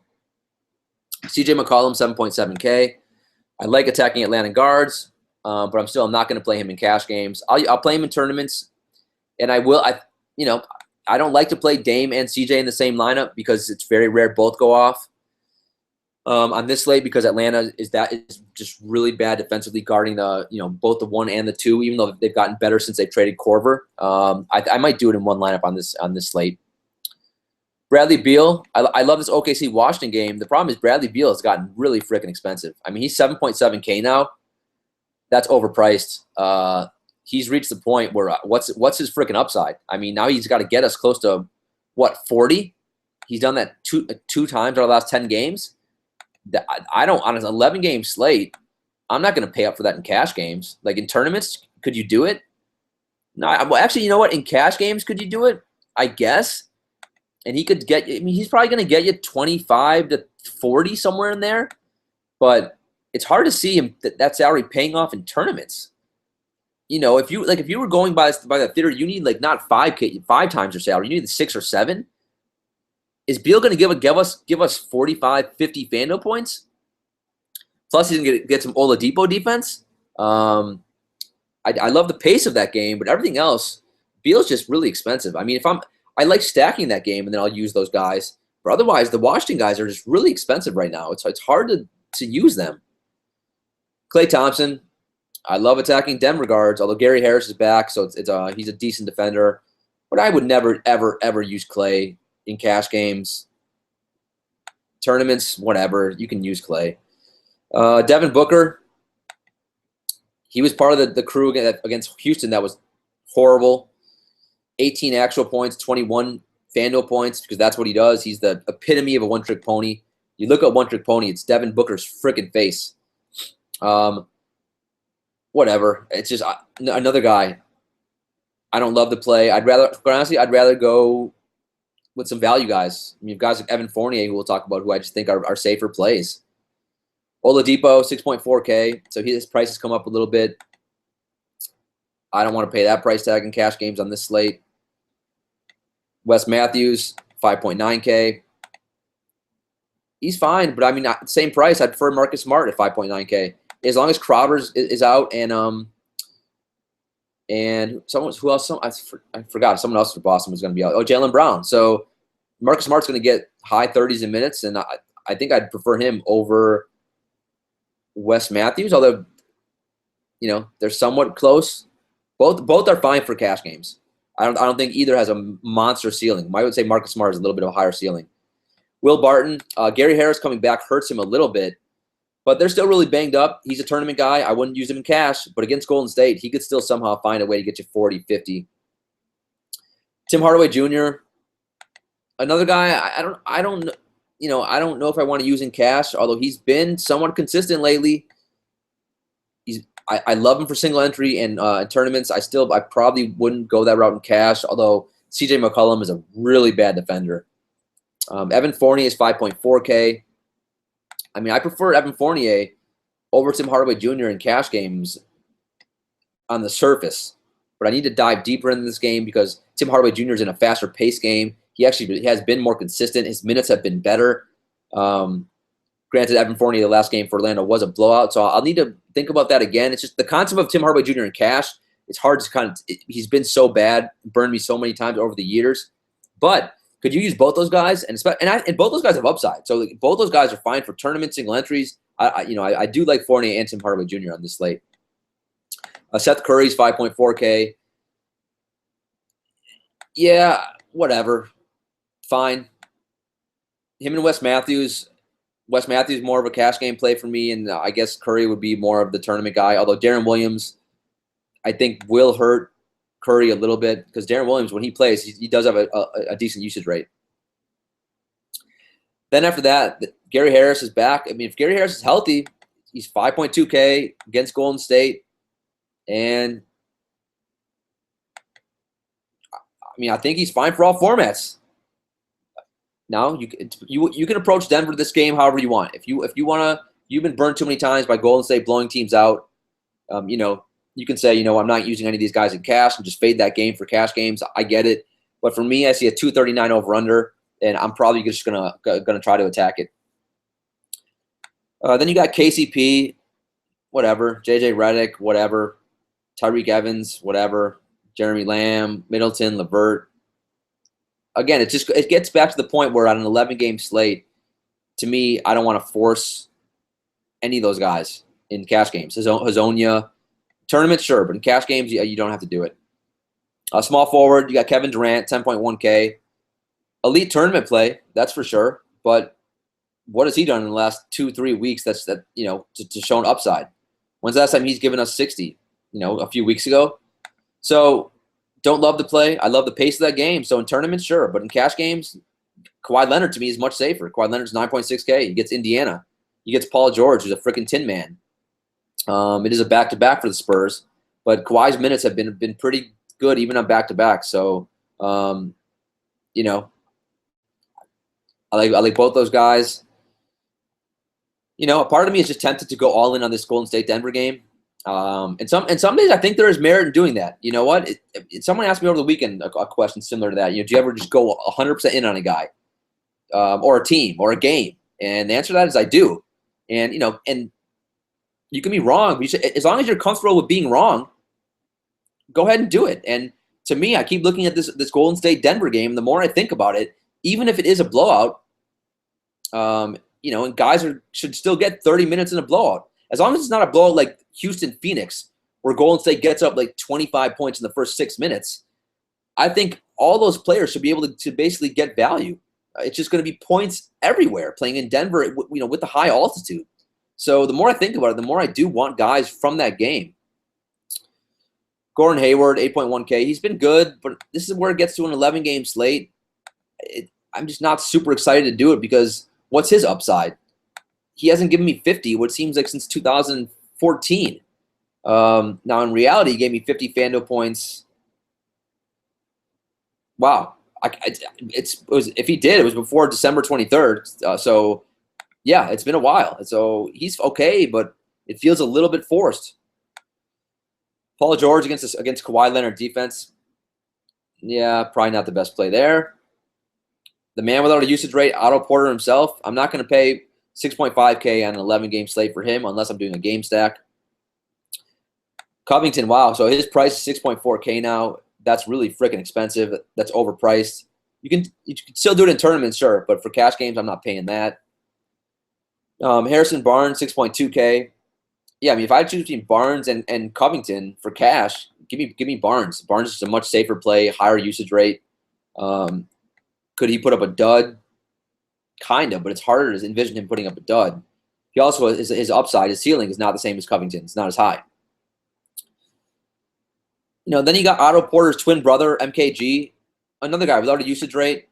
CJ McCollum, 7.7K. I like attacking Atlanta guards, but I'm not going to play him in cash games. I'll play him in tournaments, and I don't like to play Dame and CJ in the same lineup because it's very rare both go off. On this slate, because Atlanta is just really bad defensively guarding both the 1 and the 2, even though they've gotten better since they've traded Korver. I might do it in one lineup on this slate. Bradley Beal, I love this OKC Washington game. The problem is Bradley Beal has gotten really freaking expensive. I mean, he's 7.7K now. That's overpriced. He's reached the point where what's his freaking upside? I mean, now he's got to get us close to 40? He's done that two times over the last 10 games. I don't, on an 11-game slate, I'm not going to pay up for that in cash games. Like in tournaments, could you do it? No, well, actually, you know what? In cash games, could you do it? I guess. And he could get, he's probably going to get you 25 to 40 somewhere in there. But it's hard to see him that salary paying off in tournaments. If you were going by the theater, you need like not 5 times your salary. You need 6 or 7. Is Beal going to give us 45, 50 FanDuel points? Plus, he's going to get some Oladipo defense. I love the pace of that game, but everything else, Beal's just really expensive. I mean, I like stacking that game, and then I'll use those guys. But otherwise, the Washington guys are just really expensive right now. It's hard to use them. Klay Thompson, I love attacking Denver guards, although Gary Harris is back, so he's a decent defender. But I would never, ever, ever use Klay in cash games. Tournaments, whatever. You can use Klay. Devin Booker, he was part of the crew against Houston that was horrible. 18 actual points, 21 FanDuel points, because that's what he does. He's the epitome of a one-trick pony. You look at one-trick pony, it's Devin Booker's freaking face. Whatever. It's just another guy. I don't love the play. I'd rather go with some value guys. I mean, guys like Evan Fournier, who we'll talk about, who I just think are safer plays. Oladipo, 6.4K, so his price has come up a little bit. I don't want to pay that price tag in cash games on this slate. Wes Matthews, 5.9K. He's fine, but I mean, same price. I'd prefer Marcus Smart at 5.9K. As long as Crowder is out and who else? I forgot. Someone else for Boston was going to be out. Oh, Jaylen Brown. So Marcus Smart's going to get high 30s in minutes, and I think I'd prefer him over Wes Matthews, although, they're somewhat close. Both are fine for cash games. I don't think either has a monster ceiling. I would say Marcus Smart is a little bit of a higher ceiling. Will Barton, Gary Harris coming back hurts him a little bit, but they're still really banged up. He's a tournament guy. I wouldn't use him in cash, but against Golden State, he could still somehow find a way to get you 40, 50. Tim Hardaway Jr., another guy. I don't know if I want to use in cash, although he's been somewhat consistent lately. I love him for single entry and tournaments. I probably wouldn't go that route in cash, although CJ McCollum is a really bad defender. Evan Fournier is 5.4K. I mean, I prefer Evan Fournier over Tim Hardaway Jr. in cash games on the surface, but I need to dive deeper into this game because Tim Hardaway Jr. is in a faster pace game. He actually has been more consistent. His minutes have been better. Granted, Evan Fournier, the last game for Orlando was a blowout, so I'll need to think about that again. It's just the concept of Tim Hardaway Jr. in cash. It's hard to he's been so bad, burned me so many times over the years. But could you use both those guys? And both those guys have upside. So both those guys are fine for tournament single entries. I do like Fournier and Tim Hardaway Jr. on this slate. Seth Curry's 5.4K. Yeah, whatever. Fine. Him and Wes Matthews. Wes Matthews more of a cash game play for me, and I guess Curry would be more of the tournament guy. Although Darren Williams, I think, will hurt Curry a little bit because Darren Williams, when he plays, he does have a decent usage rate. Then after that, Gary Harris is back. I mean, if Gary Harris is healthy, he's 5.2K against Golden State. And, I mean, I think he's fine for all formats. Now you can approach Denver this game however you want. If you want to, you've been burned too many times by Golden State blowing teams out. You can say, I'm not using any of these guys in cash and just fade that game for cash games. I get it, but for me, I see a 239 over under, and I'm probably just gonna try to attack it. Then you got KCP, whatever, JJ Redick, whatever, Tyreek Evans, whatever, Jeremy Lamb, Middleton, LeVert. Again, it gets back to the point where on an 11-game slate, to me, I don't want to force any of those guys in cash games. Hazonia, tournament, sure, but in cash games, you don't have to do it. Small forward, you got Kevin Durant, 10.1K. Elite tournament play, that's for sure. But what has he done in the last 2-3 weeks to show an upside? When's the last time he's given us 60? A few weeks ago. So don't love the play. I love the pace of that game. So in tournaments, sure. But in cash games, Kawhi Leonard to me is much safer. Kawhi Leonard's 9.6K. He gets Indiana. He gets Paul George, who's a freaking tin man. It is a back-to-back for the Spurs. But Kawhi's minutes have been pretty good even on back-to-back. So, I like both those guys. A part of me is just tempted to go all in on this Golden State Denver game. And some days I think there is merit in doing that. You know what? Someone asked me over the weekend a question similar to that. Do you ever just go 100% in on a guy or a team or a game? And the answer to that is I do. And, and you can be wrong. But as long as you're comfortable with being wrong, go ahead and do it. And to me, I keep looking at this Golden State Denver game. The more I think about it, even if it is a blowout, and guys should still get 30 minutes in a blowout. As long as it's not a blowout like Houston Phoenix, where Golden State gets up like 25 points in the first 6 minutes, I think all those players should be able to basically get value. It's just going to be points everywhere playing in Denver, with the high altitude. So the more I think about it, the more I do want guys from that game. Gordon Hayward, 8.1K. He's been good, but this is where it gets to an 11-game slate. I'm just not super excited to do it because what's his upside? He hasn't given me 50, what seems like since 2014. Now, in reality, he gave me 50 FanDuel points. Wow. If he did, it was before December 23rd. So, yeah, it's been a while. So he's okay, but it feels a little bit forced. Paul George against Kawhi Leonard defense. Yeah, probably not the best play there. The man without a usage rate, Otto Porter himself. I'm not going to pay 6.5K on an 11-game slate for him unless I'm doing a game stack. Covington, wow. So his price is 6.4K now. That's really freaking expensive. That's overpriced. You can still do it in tournaments, sure, but for cash games, I'm not paying that. Harrison Barnes, 6.2K. Yeah, I mean, if I choose between Barnes and Covington for cash, give me Barnes. Barnes is a much safer play, higher usage rate. Could he put up a dud? Kind of, but it's harder to envision him putting up a dud. He also his upside, his ceiling is not the same as Covington. It's not as high. Then you got Otto Porter's twin brother, MKG, another guy without a usage rate.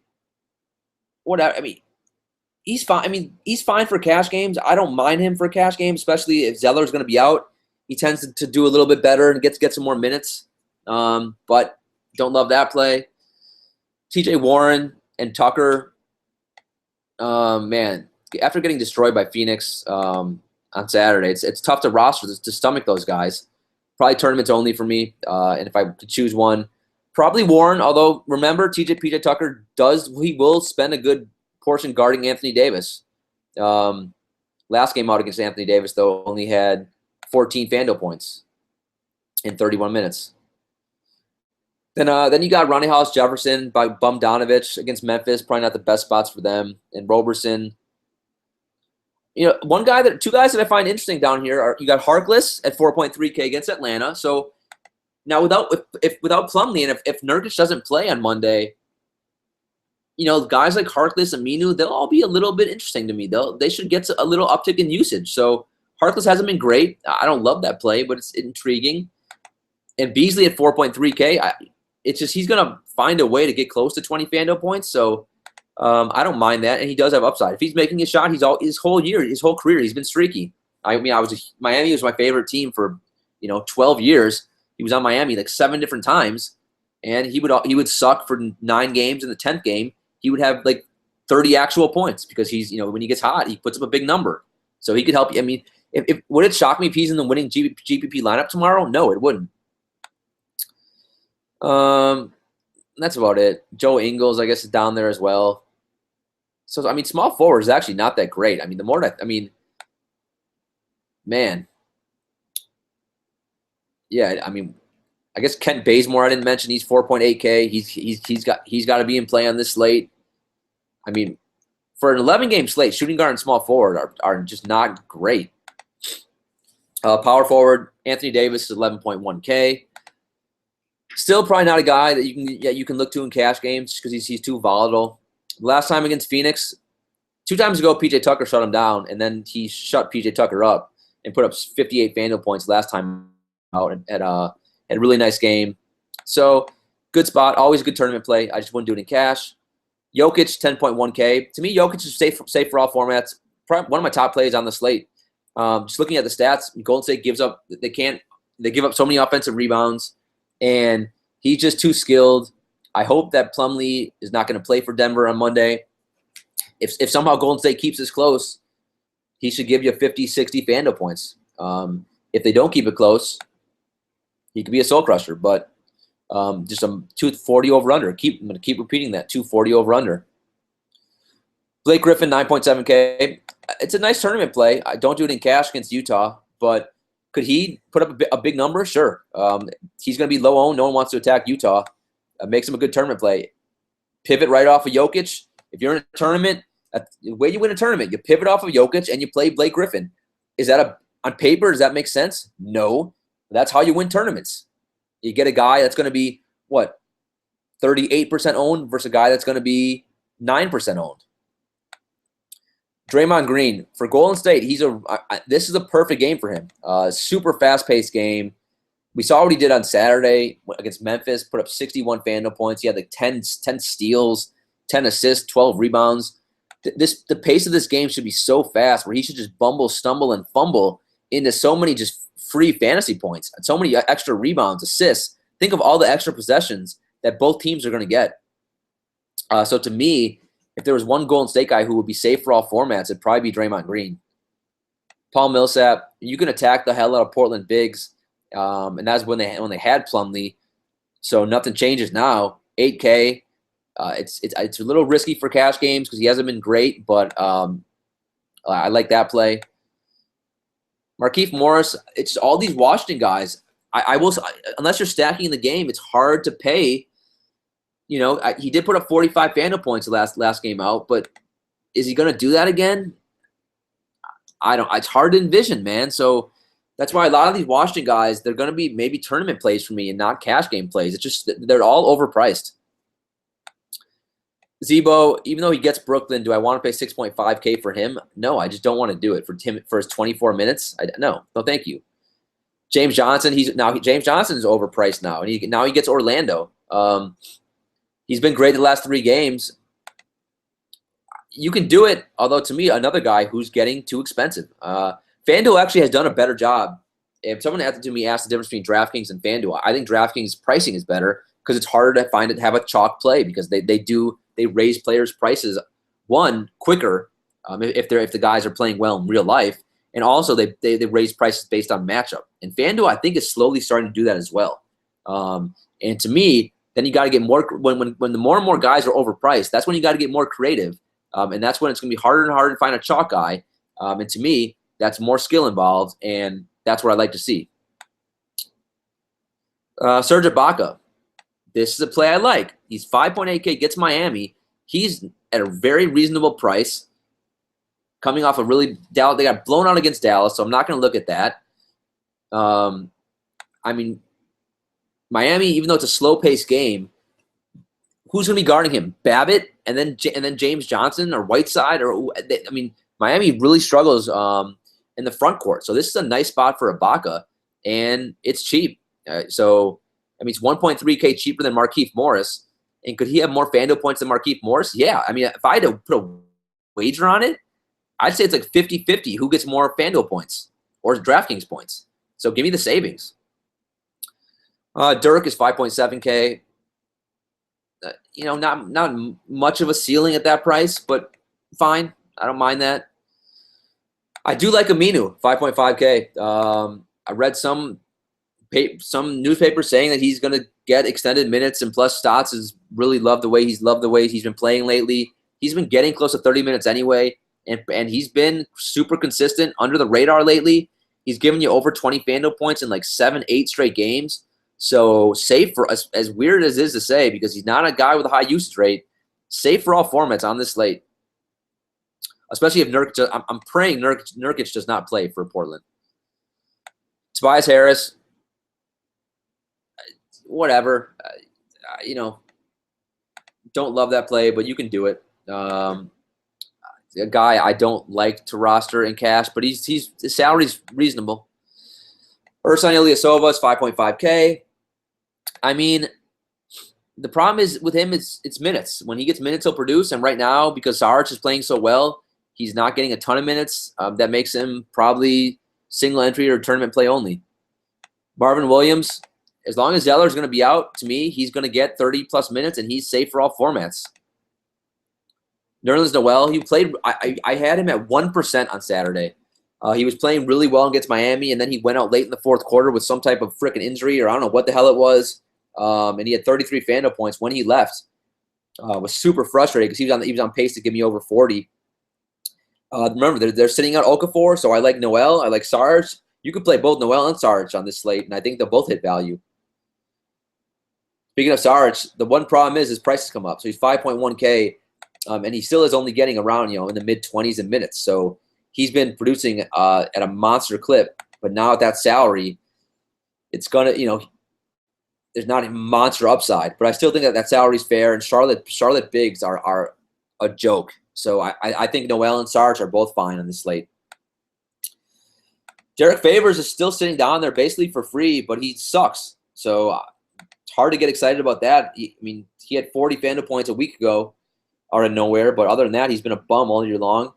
Whatever. I mean, he's fine. I mean, he's fine for cash games. I don't mind him for cash games, especially if Zeller's going to be out. He tends to do a little bit better and get some more minutes. But don't love that play. TJ Warren and Tucker. Man, after getting destroyed by Phoenix on Saturday, it's tough to roster to stomach those guys. Probably tournaments only for me. And if I could choose one, probably Warren. Although remember, PJ Tucker he will spend a good portion guarding Anthony Davis. Last game out against Anthony Davis, though, only had 14 FanDuel points in 31 minutes. Then you got Ronnie Hollis Jefferson by Bogdanovic against Memphis. Probably not the best spots for them. And Roberson. You know, two guys that I find interesting down here are you got Harkless at 4.3K against Atlanta. So now without Plumlee and if Nurkic doesn't play on Monday, you know, guys like Harkless and Aminu, they'll all be a little bit interesting to me. They should get a little uptick in usage. So Harkless hasn't been great. I don't love that play, but it's intriguing. And Beasley at 4.3K, it's just he's gonna find a way to get close to 20 FanDuel points. So I don't mind that, and he does have upside. If he's making a shot, his whole career, he's been streaky. Miami was my favorite team for 12 years. He was on Miami like 7 different times, and he would suck for 9 games. In the 10th game, he would have like 30 actual points because he's when he gets hot, he puts up a big number. So he could help you. I mean, if would it shock me if he's in the winning GPP lineup tomorrow? No, it wouldn't. That's about it. Joe Ingles, I guess, is down there as well. So, I mean, small forward is actually not that great. I mean, man. Yeah, I mean, I guess Kent Bazemore I didn't mention. He's 4.8K. He's got to be in play on this slate. I mean, for an 11-game slate, shooting guard and small forward are just not great. Power forward, Anthony Davis is 11.1K. Still probably not a guy that you can look to in cash games because he's too volatile. Last time against Phoenix, 2 times ago, PJ Tucker shut him down, and then he shut PJ Tucker up and put up 58 FanDuel points last time out at a really nice game. So good spot, always a good tournament play. I just wouldn't do it in cash. Jokic 10.1K. To me, Jokic is safe for all formats. Probably one of my top plays on the slate. Just looking at the stats, Golden State gives up. They give up so many offensive rebounds. And he's just too skilled. I hope that Plumlee is not going to play for Denver on Monday. If somehow Golden State keeps this close, he should give you 50, 60 FanDuel points. If they don't keep it close, he could be a soul crusher. But just some 240 over under. I'm going to keep repeating that 240 over under. Blake Griffin 9.7K. It's a nice tournament play. I don't do it in cash against Utah, but could he put up a big number? Sure. He's going to be low owned. No one wants to attack Utah. Makes him a good tournament play. Pivot right off of Jokic. If you're in a tournament, the way you win a tournament, you pivot off of Jokic and you play Blake Griffin. Is that on paper, does that make sense? No. That's how you win tournaments. You get a guy that's going to be, 38% owned versus a guy that's going to be 9% owned. Draymond Green for Golden State. This is a perfect game for him. Super fast-paced game. We saw what he did on Saturday against Memphis. Put up 61 FanDuel points. He had like 10 steals, 10 assists, 12 rebounds. The pace of this game should be so fast where he should just bumble, stumble, and fumble into so many just free fantasy points and so many extra rebounds, assists. Think of all the extra possessions that both teams are going to get. So to me, if there was one Golden State guy who would be safe for all formats, it'd probably be Draymond Green. Paul Millsap, you can attack the hell out of Portland bigs, and that's when they had Plumlee. So nothing changes now. 8K. It's a little risky for cash games because he hasn't been great, but I like that play. Markieff Morris, it's all these Washington guys. I will, unless you're stacking the game, it's hard to pay. He did put up 45 FanDuel points the last game out, but is he going to do that again? It's hard to envision, man. So that's why a lot of these Washington guys, they're going to be maybe tournament plays for me and not cash game plays. It's just they're all overpriced. Zebo, even though he gets Brooklyn, do I want to pay 6.5K for him? No, I just don't want to do it for his 24 minutes. No, thank you. James Johnson, James Johnson is overpriced now, and now he gets Orlando. He's been great the last 3 games. You can do it, although to me, another guy who's getting too expensive. FanDuel actually has done a better job. If someone asked the difference between DraftKings and FanDuel, I think DraftKings pricing is better because it's harder to have a chalk play because they raise players' prices quicker if the guys are playing well in real life, And also, they raise prices based on matchup. And FanDuel, I think, is slowly starting to do that as well. And to me, then you got to get more when the more and more guys are overpriced. That's when you got to get more creative, and that's when it's going to be harder and harder to find a chalk guy. And to me, that's more skill involved, and that's what I like to see. Serge Ibaka. This is a play I like. He's 5.8K, gets Miami. He's at a very reasonable price. Coming off a really Dallas, they got blown out against Dallas, so I'm not going to look at that. I mean, Miami, even though it's a slow-paced game, who's going to be guarding him? Babbitt and then James Johnson or Whiteside? Miami really struggles in the front court. So this is a nice spot for Ibaka, and it's cheap. It's 1.3K cheaper than Markieff Morris. And could he have more FanDuel points than Markieff Morris? Yeah. I mean, if I had to put a wager on it, I'd say it's like 50-50 who gets more FanDuel points or DraftKings points. So give me the savings. Dirk is 5.7K. Not much of a ceiling at that price, but fine. I don't mind that. I do like Aminu, 5.5K. I read some newspapers saying that he's going to get extended minutes, and plus Stotts has really loved the way he's been playing lately. He's been getting close to 30 minutes anyway, and he's been super consistent under the radar lately. He's given you over 20 FanDuel points in like 7-8 straight games. So safe for us, as weird as it is to say, because he's not a guy with a high usage rate, safe for all formats on this slate. Especially if Nurkic, I'm praying Nurkic does not play for Portland. Tobias Harris, whatever. Don't love that play, but you can do it. A guy I don't like to roster in cash, but his salary's reasonable. Ersan Ilyasova is 5.5K. I mean, the problem is with him, it's minutes. When he gets minutes, he'll produce. And right now, because Saric is playing so well, he's not getting a ton of minutes. That makes him probably single entry or tournament play only. Marvin Williams, as long as Zeller's going to be out, to me, he's going to get 30-plus minutes, and he's safe for all formats. Nerlens Noel, he played. I had him at 1% on Saturday. He was playing really well against Miami, and then he went out late in the fourth quarter with some type of freaking injury, or I don't know what the hell it was. And he had 33 FanDuel points when he left. Was super frustrated because he was on pace to give me over 40. Remember, they're sitting out Okafor, so I like Noel. I like Sarge. You could play both Noel and Sarge on this slate, and I think they'll both hit value. Speaking of Sarge, the one problem is his prices come up. So he's 5.1K, and he still is only getting around, in the mid-20s in minutes. So he's been producing at a monster clip, but now at that salary, it's going to, there's not a monster upside. But I still think that salary is fair, and Charlotte bigs are a joke. So I think Noel and Sarge are both fine on this slate. Derek Favors is still sitting down there basically for free, but he sucks. So it's hard to get excited about that. He had 40 FanDuel points a week ago out of nowhere, but other than that, he's been a bum all year long.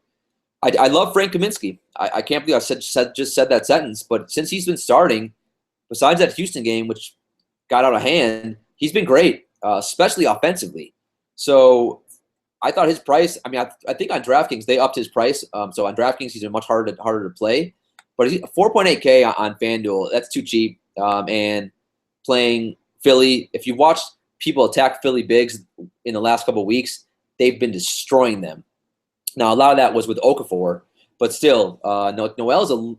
I love Frank Kaminsky. I can't believe I just said that sentence, but since he's been starting, besides that Houston game, which got out of hand, he's been great, especially offensively. So I thought his price, I think on DraftKings, they upped his price. So on DraftKings, he's been much harder to play. But 4.8K on FanDuel, that's too cheap. And playing Philly, if you watched people attack Philly bigs in the last couple of weeks, they've been destroying them. Now, a lot of that was with Okafor, but still, Noel's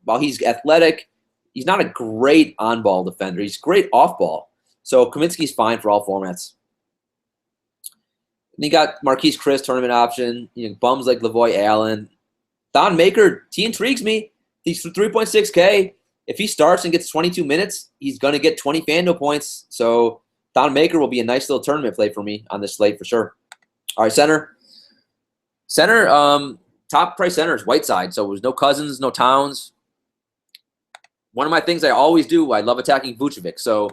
while he's athletic, he's not a great on-ball defender. He's great off-ball. So Kaminsky's fine for all formats. And you got Marquise Chris tournament option. Bums like Lavoy Allen. Don Maker, he intrigues me. He's 3.6K. If he starts and gets 22 minutes, he's going to get 20 FanDuel points. So Don Maker will be a nice little tournament play for me on this slate for sure. All right, center. Top price center is Whiteside. So there's no Cousins, no Towns. One of my things I always do, I love attacking Vucevic. So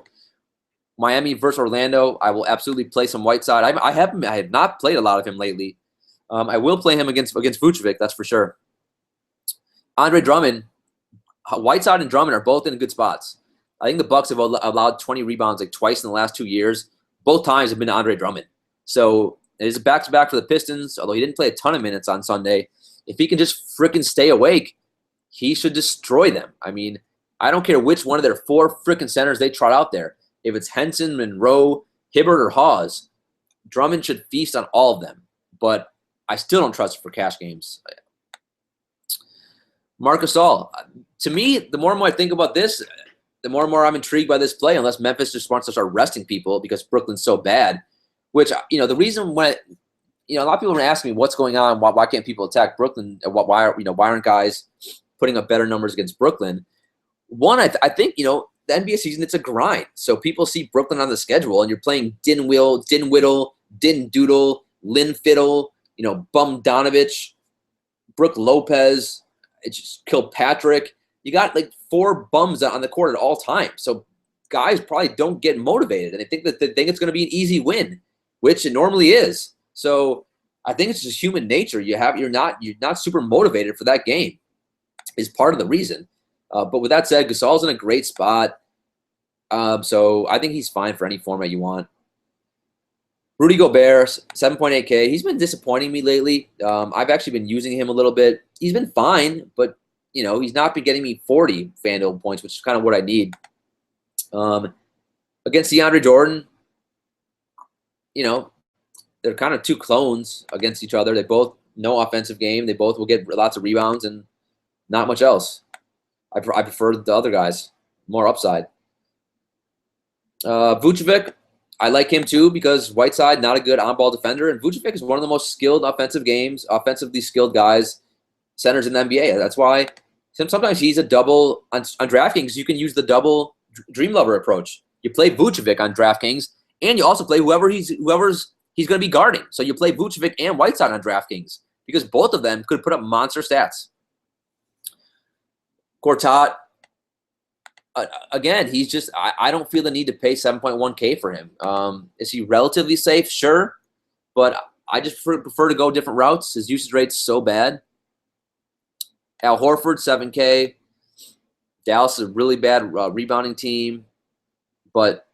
Miami versus Orlando, I will absolutely play some Whiteside. I have not played a lot of him lately. I will play him against Vucevic, that's for sure. Andre Drummond, Whiteside and Drummond are both in good spots. I think the Bucks have allowed 20 rebounds like twice in the last 2 years. Both times have been to Andre Drummond. So it is a back-to-back for the Pistons, although he didn't play a ton of minutes on Sunday. If he can just freaking stay awake, he should destroy them. I mean, I don't care which one of their 4 freaking centers they trot out there. If it's Henson, Monroe, Hibbert, or Hawes, Drummond should feast on all of them. But I still don't trust him for cash games. Marc Gasol. To me, the more and more I think about this, the more and more I'm intrigued by this play, unless Memphis just wants to start resting people because Brooklyn's so bad. Which, the reason when, a lot of people are asking me what's going on, why can't people attack Brooklyn, why aren't guys putting up better numbers against Brooklyn? One, I think, the NBA season, it's a grind. So people see Brooklyn on the schedule, and you're playing Dinwiddie, Din Doodle, Lynn Fiddle, Bum Donovich, Brooke Lopez, it's just Kilpatrick. You got like 4 bums on the court at all times. So guys probably don't get motivated, and they think it's going to be an easy win, which it normally is. So I think it's just human nature. You're not super motivated for that game is part of the reason. But with that said, Gasol's in a great spot. So I think he's fine for any format you want. Rudy Gobert, 7.8K. He's been disappointing me lately. I've actually been using him a little bit. He's been fine, but he's not been getting me 40 FanDuel points, which is kind of what I need. Against DeAndre Jordan, they're kind of 2 clones against each other. They both no offensive game. They both will get lots of rebounds and not much else. I prefer the other guys, more upside. Vucevic, I like him too because Whiteside, not a good on-ball defender, and Vucevic is one of the most skilled offensively skilled guys, centers in the NBA. That's why sometimes he's a double on DraftKings. You can use the double Dream Lover approach. You play Vucevic on DraftKings, and you also play whoever's he's going to be guarding. So you play Vucevic and Whiteside on DraftKings because both of them could put up monster stats. Gortat, again, he's just I don't feel the need to pay 7.1K for him. Is he relatively safe? Sure, but I just prefer to go different routes. His usage rate's so bad. Al Horford, 7K. Dallas is a really bad rebounding team, but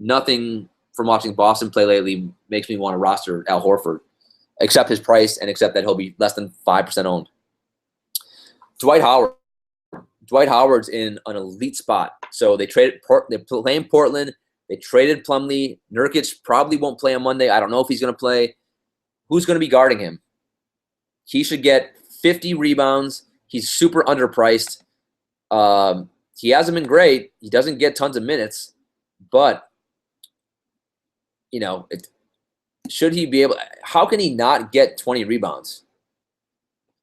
nothing from watching Boston play lately makes me want to roster Al Horford, except his price and except that he'll be less than 5% owned. Dwight Howard. Dwight Howard's in an elite spot. So they're playing Portland. They traded Plumlee. Nurkic probably won't play on Monday. I don't know if he's going to play. Who's going to be guarding him? He should get 50 rebounds. He's super underpriced. He hasn't been great. He doesn't get tons of minutes, but should he be able? How can he not get 20 rebounds?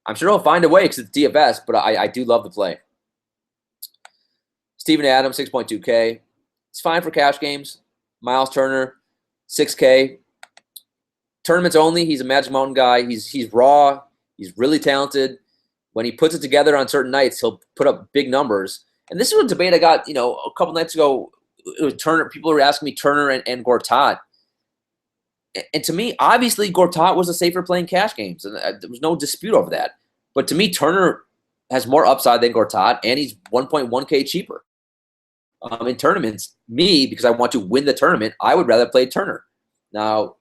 I'm sure he'll find a way because it's DFS, but I do love the play. Steven Adams, 6.2K. It's fine for cash games. Miles Turner, 6K. Tournaments only. He's a Magic Mountain guy. He's raw. He's really talented. When he puts it together on certain nights, he'll put up big numbers. And this is a debate I got, a couple nights ago. It was Turner. People were asking me Turner and Gortat. And to me, obviously, Gortat was a safer playing cash games. And there was no dispute over that. But to me, Turner has more upside than Gortat, and he's 1.1K cheaper. In tournaments, because I want to win the tournament, I would rather play Turner. Now,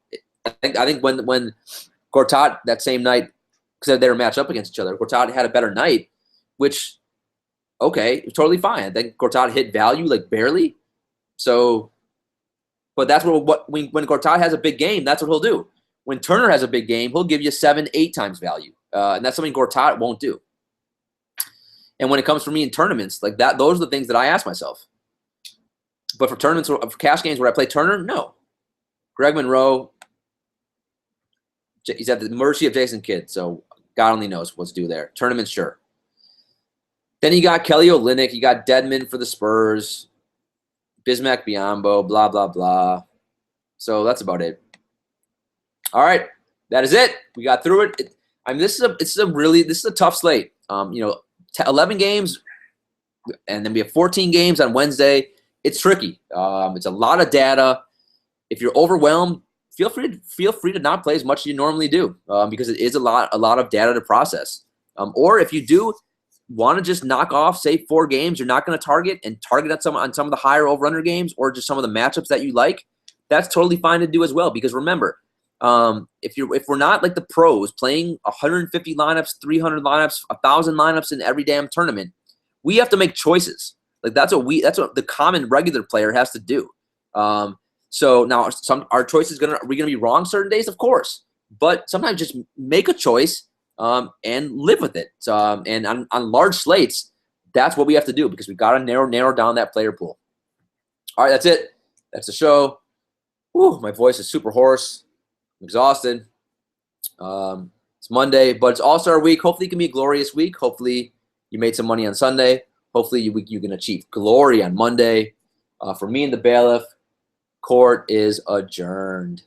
I think when Gortat that same night, because they were matched up against each other, Gortat had a better night, which, okay, totally fine. I think Gortat hit value like barely. So, but that's when Gortat has a big game, that's what he'll do. When Turner has a big game, he'll give you 7-8 times value, and that's something Gortat won't do. And when it comes for me in tournaments like that, those are the things that I ask myself. But for tournaments, for cash games where I play Turner, no. Greg Monroe, he's at the mercy of Jason Kidd, so God only knows what's due there. Tournaments, sure. Then you got Kelly Olynyk, you got Dedmon for the Spurs, Bismack Biyombo, blah, blah, blah. So that's about it. All right, that is it. We got through it. This is a tough slate. 11 games, and then we have 14 games on Wednesday. It's tricky. It's a lot of data. If you're overwhelmed, feel free to not play as much as you normally do because it is a lot of data to process. Or if you do want to just knock off, say 4 games you're not going to target and target on some of the higher over-under games or just some of the matchups that you like, that's totally fine to do as well. Because remember, If we're not like the pros playing 150 lineups, 300 lineups, 1,000 lineups in every damn tournament, we have to make choices. Like that's what the common regular player has to do. So now our choice is are we gonna be wrong certain days? Of course, but sometimes just make a choice and live with it. And on large slates, that's what we have to do because we got to narrow down that player pool. All right, that's it. That's the show. Whew, my voice is super hoarse. I'm exhausted. It's Monday, but it's All-Star Week. Hopefully it can be a glorious week. Hopefully you made some money on Sunday. Hopefully you can achieve glory on Monday. For me and the bailiff, court is adjourned.